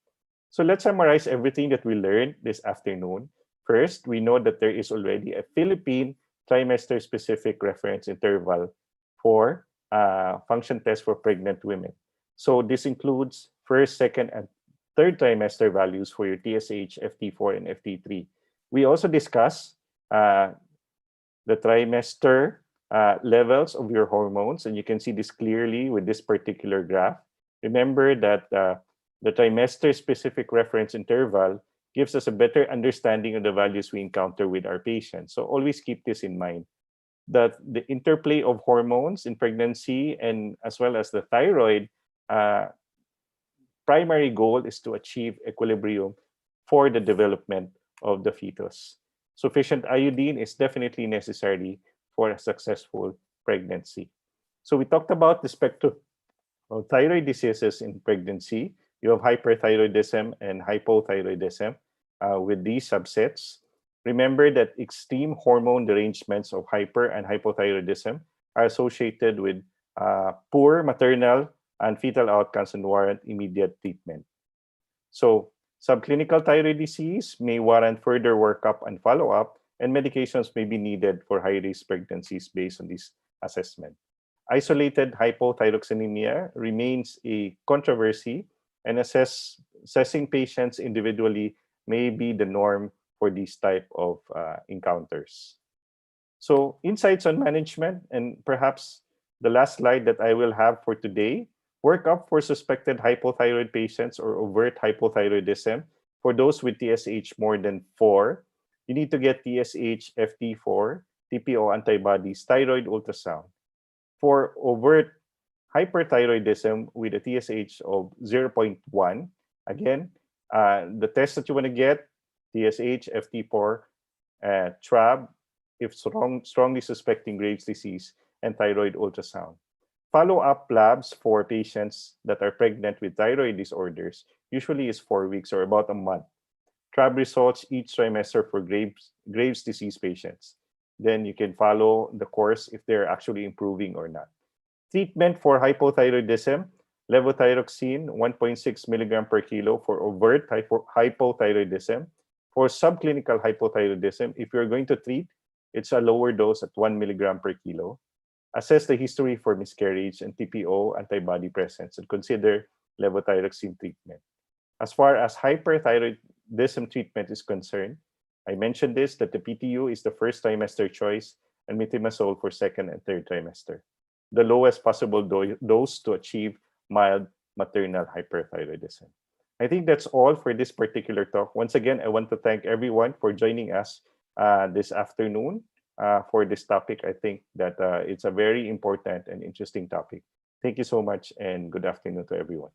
So let's summarize everything that we learned this afternoon. First, we know that there is already a Philippine trimester-specific reference interval for function tests for pregnant women. So this includes first, second, and third trimester values for your TSH, FT4, and FT3. We also discuss the trimester levels of your hormones, and you can see this clearly with this particular graph. Remember that the trimester-specific reference interval gives us a better understanding of the values we encounter with our patients. So always keep this in mind, that the interplay of hormones in pregnancy and as well as the thyroid primary goal is to achieve equilibrium for the development of the fetus. Sufficient iodine is definitely necessary for a successful pregnancy. So we talked about the spectrum of thyroid diseases in pregnancy. You have hyperthyroidism and hypothyroidism with these subsets. Remember that extreme hormone derangements of hyper and hypothyroidism are associated with poor maternal and fetal outcomes and warrant immediate treatment. So subclinical thyroid disease may warrant further workup and follow-up, and medications may be needed for high-risk pregnancies based on this assessment. Isolated hypothyroxanemia remains a controversy, and assessing patients individually may be the norm for these type of encounters. So insights on management, and perhaps the last slide that I will have for today, workup for suspected hypothyroid patients or overt hypothyroidism. For those with TSH more than 4, you need to get TSH, FT4, TPO antibodies, thyroid ultrasound. For overt hyperthyroidism with a TSH of 0.1, again, the test that you want to get, TSH, FT4, TRAB, if strongly suspecting Graves' disease, and thyroid ultrasound. Follow-up labs for patients that are pregnant with thyroid disorders usually is 4 weeks or about a month. TRAB results each trimester for Graves' disease patients. Then you can follow the course if they're actually improving or not. Treatment for hypothyroidism, levothyroxine 1.6 milligram per kilo for overt hypothyroidism. For subclinical hypothyroidism, if you're going to treat, it's a lower dose at 1 milligram per kilo. Assess the history for miscarriage and TPO antibody presence and consider levothyroxine treatment. As far as hyperthyroidism treatment is concerned, I mentioned this, that the PTU is the first trimester choice and metimazole for second and third trimester. The lowest possible dose to achieve mild maternal hyperthyroidism. I think that's all for this particular talk. Once again, I want to thank everyone for joining us this afternoon for this topic. I think that it's a very important and interesting topic. Thank you so much and good afternoon to everyone.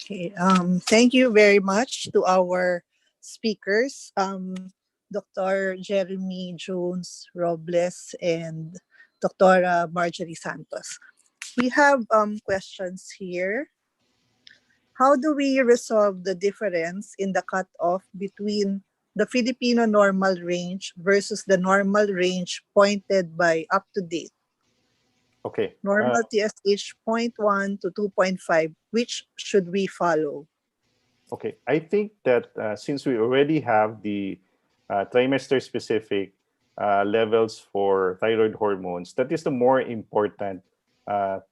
Okay. Thank you very much to our speakers, Dr. Jeremy Jones Robles and Dr. Marjorie Santos. We have questions here. How do we resolve the difference in the cutoff between the Filipino normal range versus the normal range pointed by UpToDate? Okay. Normal TSH 0.1 to 2.5, which should we follow? Okay, I think that since we already have the trimester-specific levels for thyroid hormones, that is the more important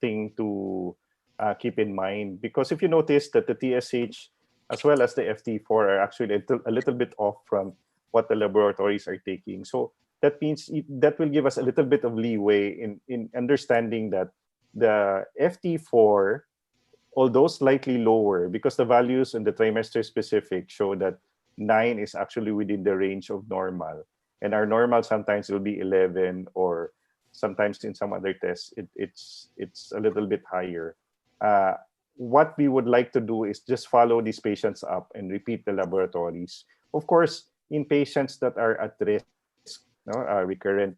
thing to keep in mind. Because if you notice that the TSH as well as the FT4 are actually a little bit off from what the laboratories are taking. So that means that will give us a little bit of leeway in understanding that the FT4, although slightly lower, because the values in the trimester specific show that 9 is actually within the range of normal. And our normal sometimes will be 11, or sometimes in some other tests, it's a little bit higher. What we would like to do is just follow these patients up and repeat the laboratories. Of course, in patients that are at risk, recurrent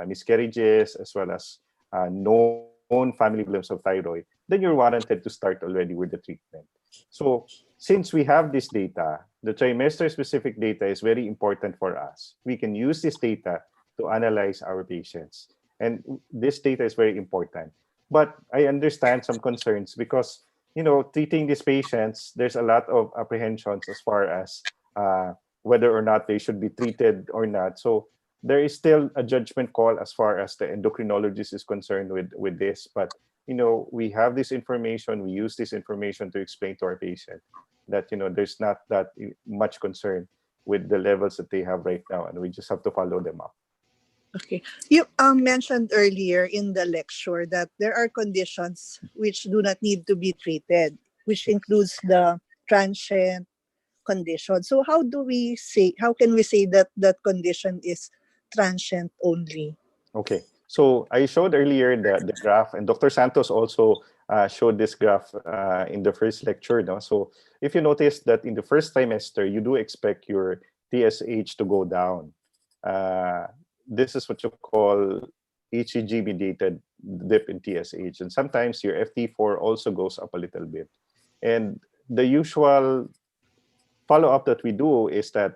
miscarriages, as well as known family problems of thyroid, then you're warranted to start already with the treatment. So since we have this data, the trimester-specific data is very important for us. We can use this data to analyze our patients. And this data is very important. But I understand some concerns because, treating these patients, there's a lot of apprehensions as far as whether or not they should be treated or not. So there is still a judgment call as far as the endocrinologist is concerned with this. But, we have this information, we use this information to explain to our patient that, there's not that much concern with the levels that they have right now, and we just have to follow them up. Okay. You mentioned earlier in the lecture that there are conditions which do not need to be treated, which includes the transient condition. So how can we say that that condition is transient only? Okay. So I showed earlier the graph, and Dr. Santos also showed this graph in the first lecture. No? So if you notice that in the first trimester, you do expect your TSH to go down. This is what you call HCG-mediated dip in TSH. And sometimes your FT4 also goes up a little bit. And the usual follow-up that we do is that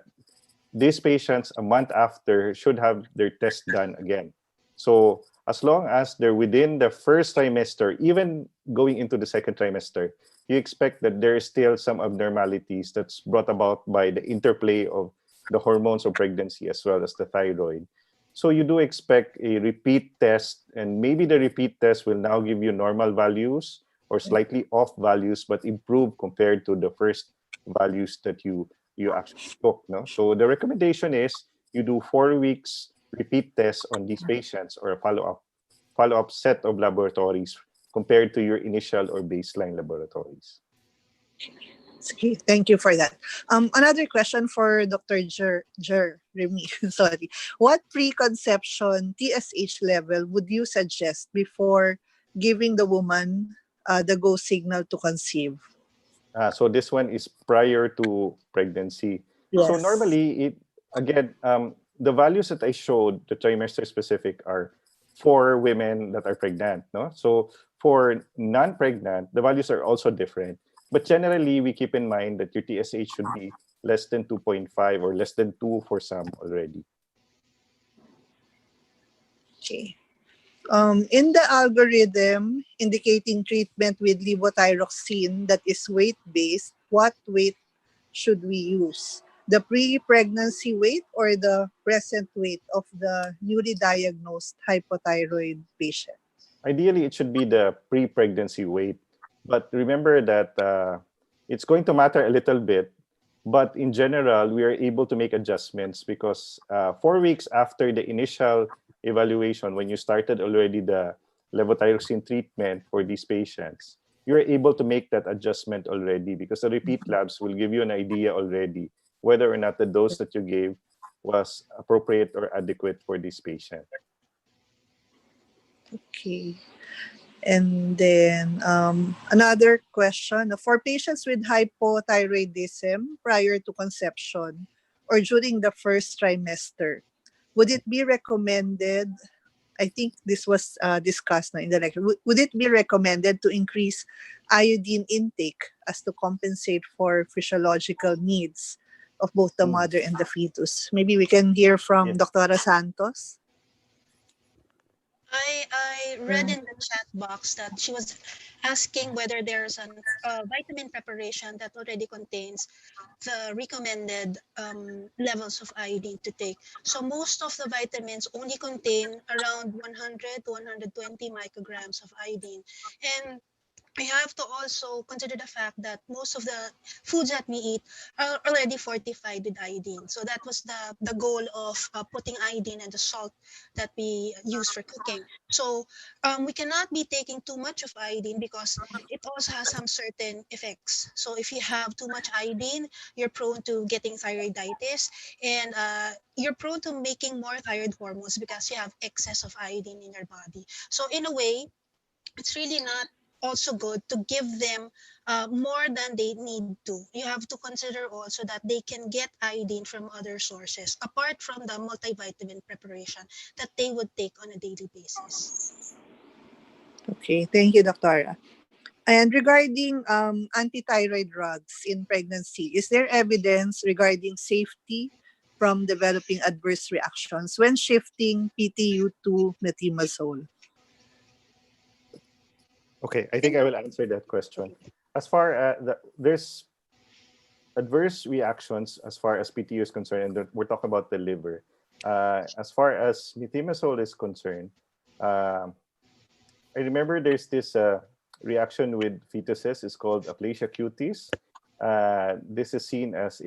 these patients a month after should have their test done again. So as long as they're within the first trimester, even going into the second trimester, you expect that there is still some abnormalities that's brought about by the interplay of the hormones of pregnancy as well as the thyroid. So you do expect a repeat test, and maybe the repeat test will now give you normal values or slightly off values, but improve compared to the first values that you actually took. No? So the recommendation is you do 4 weeks repeat tests on these patients, or a follow-up set of laboratories compared to your initial or baseline laboratories. Okay, thank you for that. Another question for Dr. Remy. Sorry. What preconception TSH level would you suggest before giving the woman the go signal to conceive? So this one is prior to pregnancy. Yes. So normally, the values that I showed, the trimester specific, are for women that are pregnant. No, so for non-pregnant, the values are also different. But generally, we keep in mind that your TSH should be less than 2.5 or less than 2 for some already. Okay. In the algorithm indicating treatment with levothyroxine that is weight-based, what weight should we use? The pre-pregnancy weight or the present weight of the newly diagnosed hypothyroid patient? Ideally, it should be the pre-pregnancy weight. But remember that it's going to matter a little bit. But in general, we are able to make adjustments because 4 weeks after the initial evaluation, when you started already the levothyroxine treatment for these patients, you're able to make that adjustment already because the repeat labs will give you an idea already whether or not the dose that you gave was appropriate or adequate for this patient. Okay. And then another question, for patients with hypothyroidism prior to conception or during the first trimester, would it be recommended, I think this was discussed in the lecture, would it be recommended to increase iodine intake as to compensate for physiological needs of both the mother and the fetus? Maybe we can hear from Yes. Dr. Santos. I read in the chat box that she was asking whether there's an vitamin preparation that already contains the recommended levels of iodine to take. So most of the vitamins only contain around 100 to 120 micrograms of iodine. And we have to also consider the fact that most of the foods that we eat are already fortified with iodine. So that was the goal of putting iodine and the salt that we use for cooking. So we cannot be taking too much of iodine because it also has some certain effects. So if you have too much iodine, you're prone to getting thyroiditis, and you're prone to making more thyroid hormones because you have excess of iodine in your body. So in a way, it's really not also good to give them more than they need to. You have to consider also that they can get iodine from other sources apart from the multivitamin preparation that they would take on a daily basis. Okay, thank you, Dr. And regarding anti-thyroid drugs in pregnancy, is there evidence regarding safety from developing adverse reactions when shifting PTU to methimazole? Okay, I think I will answer that question. As far as there's adverse reactions as far as PTU is concerned, and we're talking about the liver. As far as methimazole is concerned, um I remember there's this reaction with fetuses. It's called aplasia cutis. This is seen as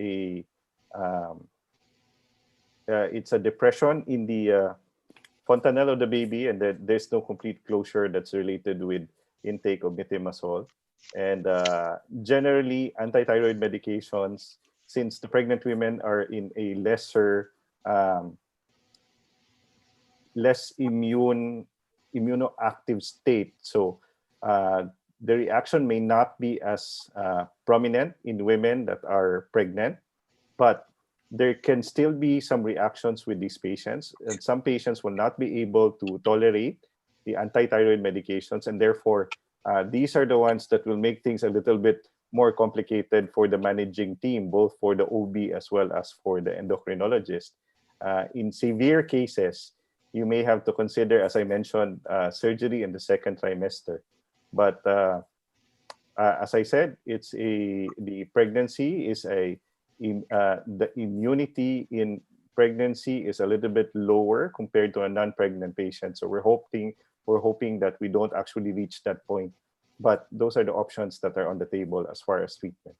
um, it's a depression in the fontanelle of the baby, and that there's no complete closure that's related with intake of methimazole. And generally, anti-thyroid medications, since the pregnant women are in a um, less immunoactive state. So the reaction may not be as prominent in women that are pregnant, but there can still be some reactions with these patients. And some patients will not be able to tolerate the anti-thyroid medications, and therefore these are the ones that will make things a little bit more complicated for the managing team, both for the OB as well as for the endocrinologist. In severe cases, you may have to consider, as I mentioned, surgery in the second trimester. But as I said, the pregnancy is the immunity in pregnancy is a little bit lower compared to a non-pregnant patient. So we're hoping that we don't actually reach that point. But those are the options that are on the table as far as treatment.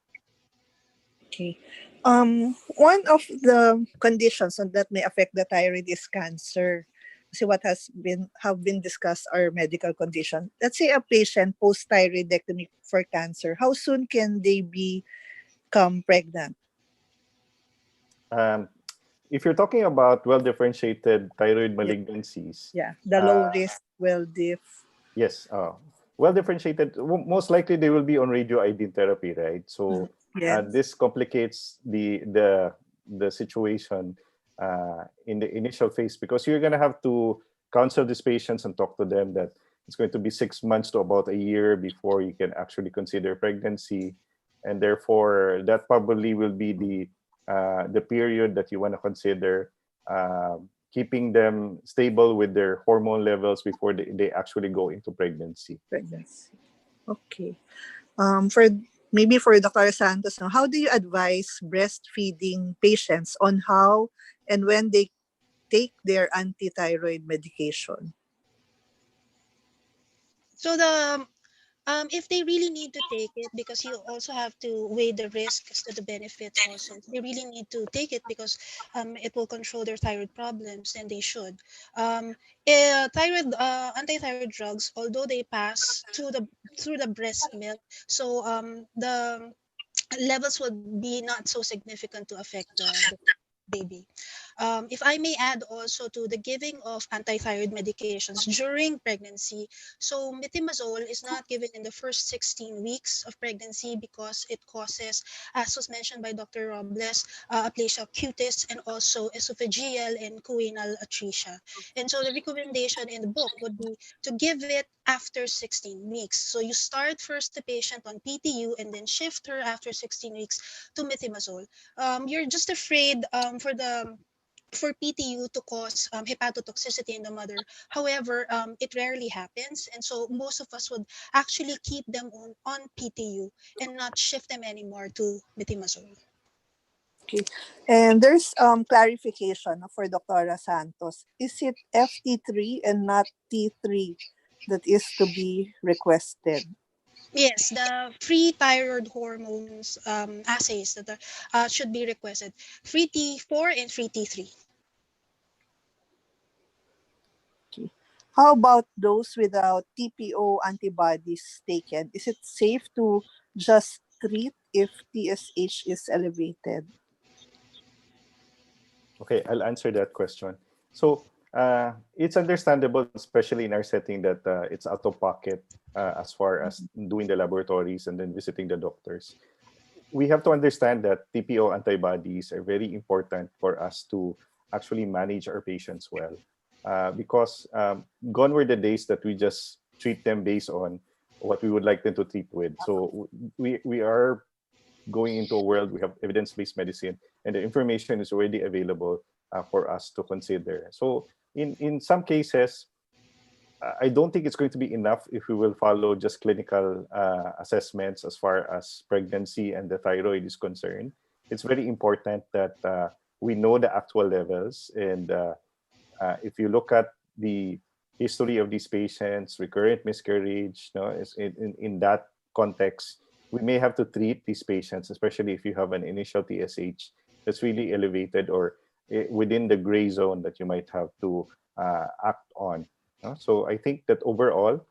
Okay. One of the conditions that may affect the thyroid is cancer. See what have been discussed are medical condition. Let's say a patient post thyroidectomy for cancer. How soon can they become pregnant? Um, if you're talking about well-differentiated thyroid Yeah, malignancies, yeah. The low uh, risk, well diff. yes, well-differentiated. Most likely, they will be on radioiodine therapy, right? So Yes. this complicates the situation in the initial phase, because you're gonna have to counsel these patients and talk to them that it's going to be 6 months to about a year before you can actually consider pregnancy, and therefore that probably will be the period that you want to consider. Keeping them stable with their hormone levels before they actually go into pregnancy. Pregnancy. Okay. For maybe for Dr. Santos, now, how do you advise breastfeeding patients on how and when they take their anti-thyroid medication? So if they really need to take it, because you also have to weigh the risks to the benefits also. If they really need to take it because it will control their thyroid problems, then they should. Thyroid anti-thyroid drugs, although they pass through the breast milk, so the levels would be not so significant to affect the baby. If I may add also to the giving of anti-thyroid medications during pregnancy, so methimazole is not given in the first 16 weeks of pregnancy because it causes, as was mentioned by Dr. Robles, aplasia cutis and also esophageal and choanal atresia. And so the recommendation in the book would be to give it after 16 weeks. So you start first the patient on PTU and then shift her after 16 weeks to methimazole. You're just afraid for PTU to cause hepatotoxicity in the mother. However, it rarely happens, and so most of us would actually keep them on PTU and not shift them anymore to methimazole. Okay. And there's clarification for Dr. Santos. Is it FT3 and not T3 that is to be requested? Yes, the free thyroid hormones assays that should be requested. Free T4 and free T3. Okay. How about those without TPO antibodies taken? Is it safe to just treat if TSH is elevated? Okay, I'll answer that question. So It's understandable, especially in our setting, that it's out of pocket as far as doing the laboratories and then visiting the doctors. We have to understand that TPO antibodies are very important for us to actually manage our patients well. Because gone were the days that we just treat them based on what we would like them to treat with. So we are going into a world, we have evidence-based medicine, and the information is already available for us to consider. So in some cases, I don't think it's going to be enough if we will follow just clinical assessments as far as pregnancy and the thyroid is concerned. It's very important that we know the actual levels. And if you look at the history of these patients, recurrent miscarriage, no, in that context, we may have to treat these patients, especially if you have an initial TSH that's really elevated or within the gray zone that you might have to act on. So I think that overall,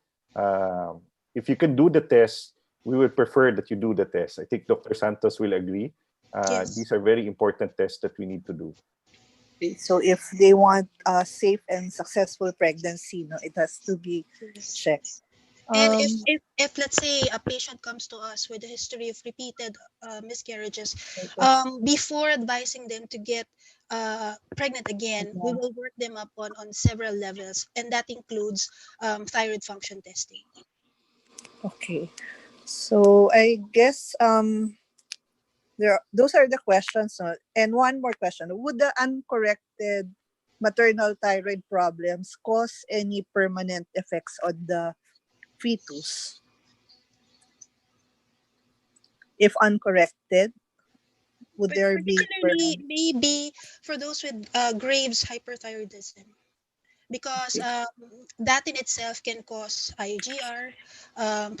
if you can do the test, we would prefer that you do the test. I think Dr. Santos will agree. Yes. These are very important tests that we need to do. So if they want a safe and successful pregnancy, no, it has to be Yes. checked. And Um, if let's say a patient comes to us with a history of repeated miscarriages, yes. before advising them to get pregnant again, we will work them up on several levels, and that includes thyroid function testing. Okay. So I guess those are the questions. No? And one more question: would the uncorrected maternal thyroid problems cause any permanent effects on the fetus if uncorrected? Would there be Particularly permanent? maybe for those with Graves' hyperthyroidism, because that in itself can cause IUGR,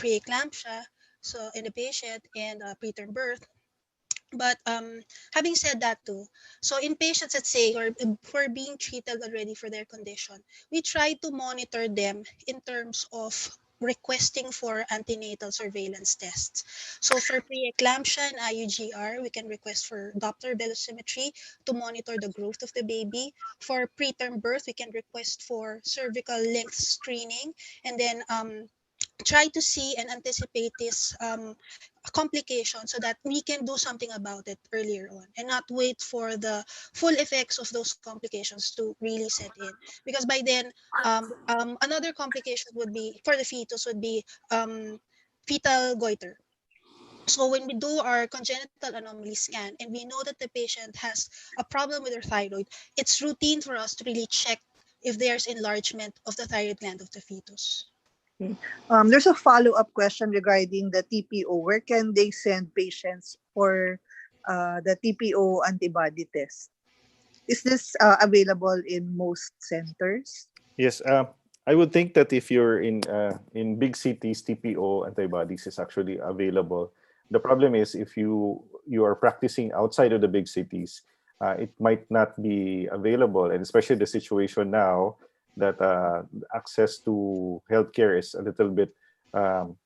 preeclampsia, so in the patient, and preterm birth. But having said that too, so in patients, let's say, or for being treated already for their condition, we try to monitor them in terms of requesting for antenatal surveillance tests. So for preeclampsia and IUGR, we can request for Doppler velocimetry to monitor the growth of the baby. For preterm birth, we can request for cervical length screening, and then try to see and anticipate this complication so that we can do something about it earlier on and not wait for the full effects of those complications to really set in, because by then another complication would be for the fetus would be fetal goiter. So when we do our congenital anomaly scan and we know that the patient has a problem with their thyroid, it's routine for us to really check if there's enlargement of the thyroid gland of the fetus. There's a follow-up question regarding the TPO. Where can they send patients for the TPO antibody test? Is this available in most centers? Yes, I would think that if you're in big cities, TPO antibodies is actually available. The problem is if you are practicing outside of the big cities, it might not be available, and especially the situation now that access to healthcare is a little bit um,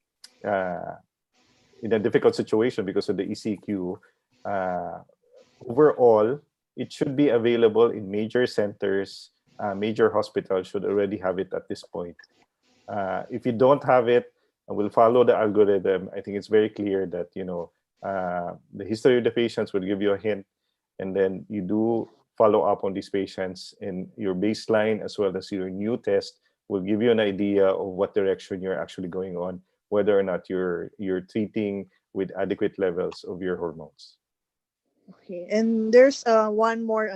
uh, in a difficult situation because of the ECQ. Uh, Overall, it should be available in major centers. Major hospitals should already have it at this point. If you don't have it, we'll follow the algorithm. I think it's very clear that the history of the patients will give you a hint, and then you do follow up on these patients, and your baseline as well as your new test will give you an idea of what direction you're actually going on, whether or not you're treating with adequate levels of your hormones. Okay. And there's one more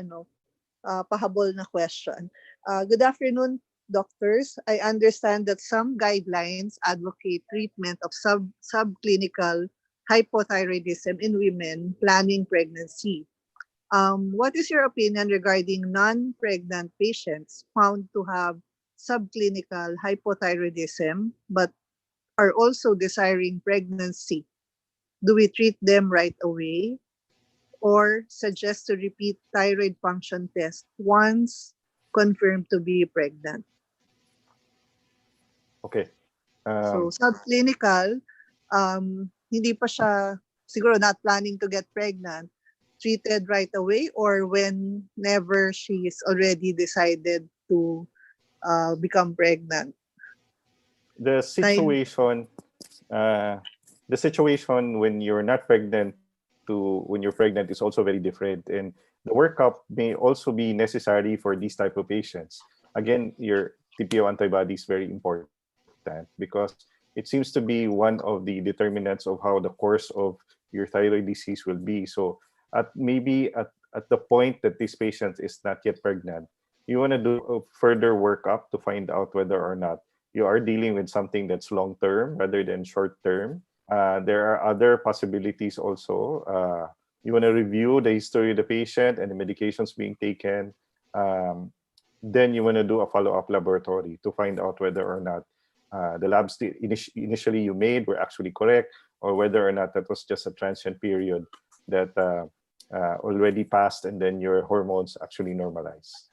pahabol na question. Good afternoon, doctors. I understand that some guidelines advocate treatment of subclinical hypothyroidism in women planning pregnancy. What is your opinion regarding non-pregnant patients found to have subclinical hypothyroidism but are also desiring pregnancy? Do we treat them right away or suggest to repeat thyroid function test once confirmed to be pregnant? Okay. So subclinical, hindi pa siya siguro not planning to get pregnant, treated right away or whenever she is already decided to become pregnant? The Time. situation, uh, the situation when you're not pregnant to when you're pregnant is also very different, and the workup may also be necessary for these type of patients. Again, your TPO antibody is very important because it seems to be one of the determinants of how the course of your thyroid disease will be. So at the point that this patient is not yet pregnant, you want to do a further workup to find out whether or not you are dealing with something that's long term rather than short term. There are other possibilities also. You want to review the history of the patient and the medications being taken. Um, then you want to do a follow-up laboratory to find out whether or not the labs initially you made were actually correct, or whether or not that was just a transient period that already passed and then your hormones actually normalize.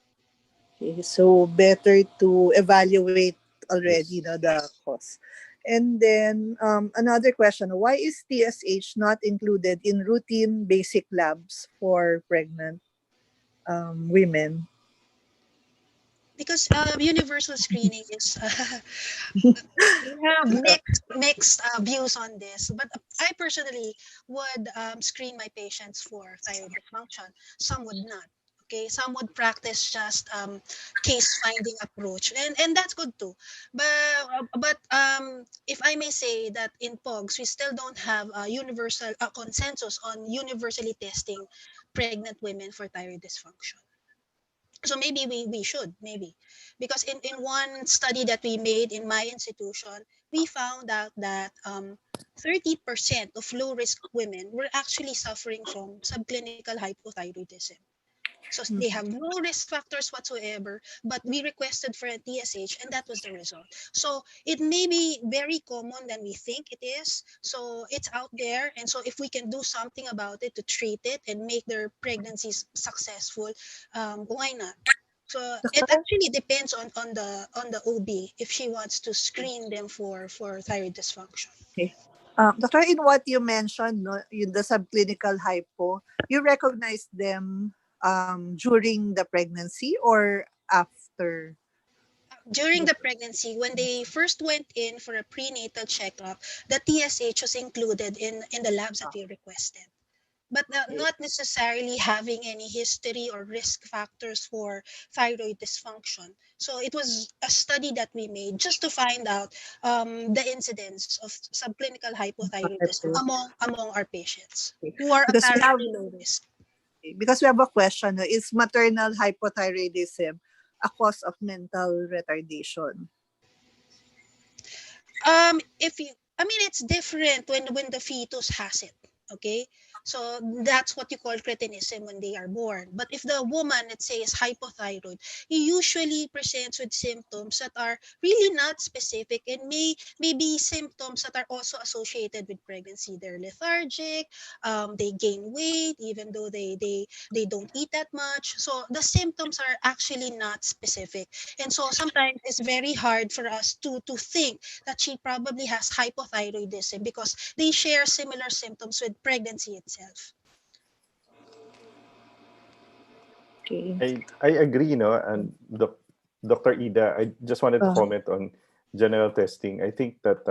Okay, so better to evaluate already Yes. the cause. And then another question, why is TSH not included in routine basic labs for pregnant women? Because universal screening is we have mixed views on this, but I personally would screen my patients for thyroid dysfunction. Some would not. Okay, some would practice just case finding approach, and that's good too. But if I may say that in POGS we still don't have a universal consensus on universally testing pregnant women for thyroid dysfunction. So maybe we should, maybe, because in one study that we made in my institution, we found out that 30% of low risk women were actually suffering from subclinical hypothyroidism. So they have no risk factors whatsoever, but we requested for a TSH, and that was the result. So it may be very common than we think it is. So it's out there, and so if we can do something about it to treat it and make their pregnancies successful, why not? So it Doctor, actually depends on the OB if she wants to screen them for thyroid dysfunction. okay. Doctor, in what you mentioned, no, in the subclinical hypo, you recognize them during the pregnancy or after? During The, the pregnancy, when they first went in for a prenatal checkup, the TSH was included in the labs that we requested. But okay. not necessarily having any history or risk factors for thyroid dysfunction. So it was a study that we made just to find out the incidence of subclinical hypothyroidism Hypo. among our patients Okay. who are Because we have apparently low risk. a question, no, is maternal hypothyroidism a cause of mental retardation? If you, I mean, it's different when the fetus has it. Okay, so that's what you call cretinism when they are born. But if the woman, let's say, is hypothyroid, he usually presents with symptoms that are really not specific and may be symptoms that are also associated with pregnancy. They're lethargic, they gain weight even though they don't eat that much. So the symptoms are actually not specific, and so sometimes it's very hard for us to think that she probably has hypothyroidism because they share similar symptoms with pregnancy itself. Okay. I agree, and Dr. Ida, I just wanted to Uh, comment on general testing. I think that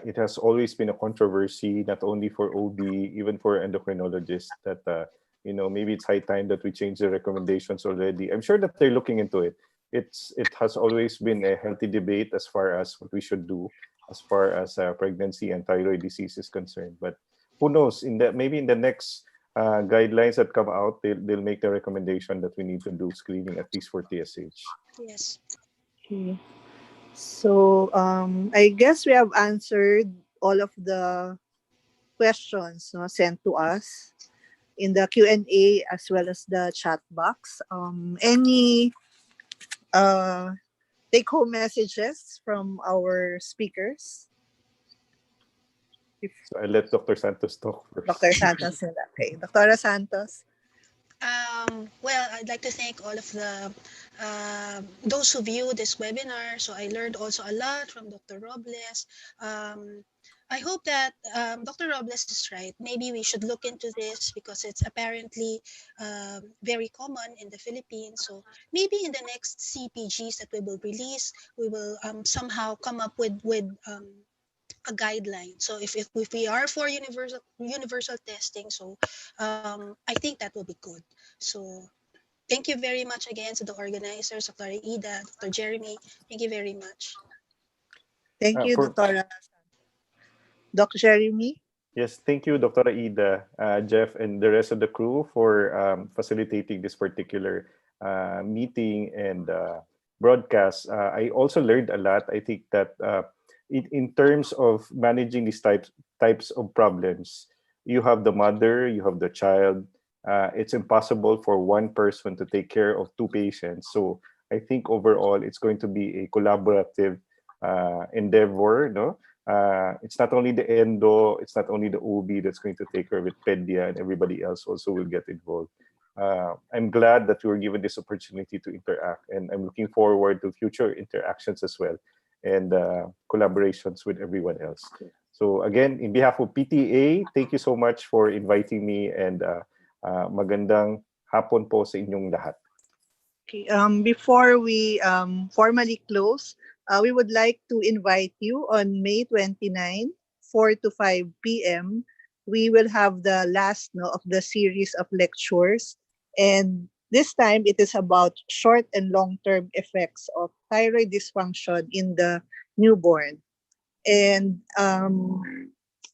it has always been a controversy, not only for OB, even for endocrinologists, that maybe it's high time that we change the recommendations already. I'm sure that they're looking into it. It has always been a healthy debate as far as what we should do as far as pregnancy and thyroid disease is concerned. But who knows? Maybe in the next guidelines that come out, they'll make the recommendation that we need to do screening at least for TSH. Yes. okay. So I guess we have answered all of the questions, no, sent to us in the Q&A as well as the chat box. Any uh, take-home messages from our speakers? If So I let Dr. Santos talk first. Dr. Santos, okay. Dr. Santos. Well, I'd like to thank all of the those who view this webinar. So I learned also a lot from Dr. Robles. Um, I hope that Dr. Robles is right. Maybe we should look into this because it's apparently very common in the Philippines. So maybe in the next CPGs that we will release, we will somehow come up with a guideline. So if we are for universal testing, so I think that will be good. So thank you very much again to the organizers, Dr. Ida, Dr. Jeremy. Thank you very much. Thank you, For Dr. Jeremy. Yes, thank you, Dr. Aida, Jeff, and the rest of the crew for facilitating this particular meeting and broadcast. I also learned a lot. I think that in terms of managing these types of problems, you have the mother, you have the child. It's impossible for one person to take care of two patients. So I think overall, it's going to be a collaborative endeavor, no? It's not only the endo, it's not only the OB that's going to take care of it, pedia, and everybody else also will get involved. I'm glad that we were given this opportunity to interact, and I'm looking forward to future interactions as well and collaborations with everyone else. So again, in behalf of PTA, thank you so much for inviting me and magandang hapon po sa inyong lahat. Okay, before we formally close, we would like to invite you on May 29, 4 to 5 p.m. We will have the last of the series of lectures. And this time, it is about short and long-term effects of thyroid dysfunction in the newborn. And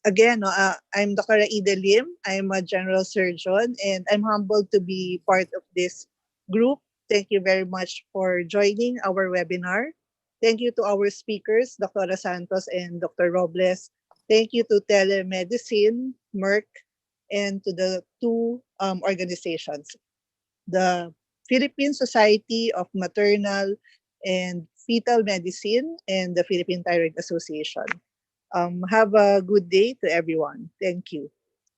again, I'm Dr. Aida Lim. I'm a general surgeon, and I'm humbled to be part of this group. Thank you very much for joining our webinar. Thank you to our speakers, Dr. Santos and Dr. Robles. Thank you to Telemedicine, Merck, and to the two organizations, the Philippine Society of Maternal and Fetal Medicine and the Philippine Thyroid Association. Have a good day to everyone. Thank you.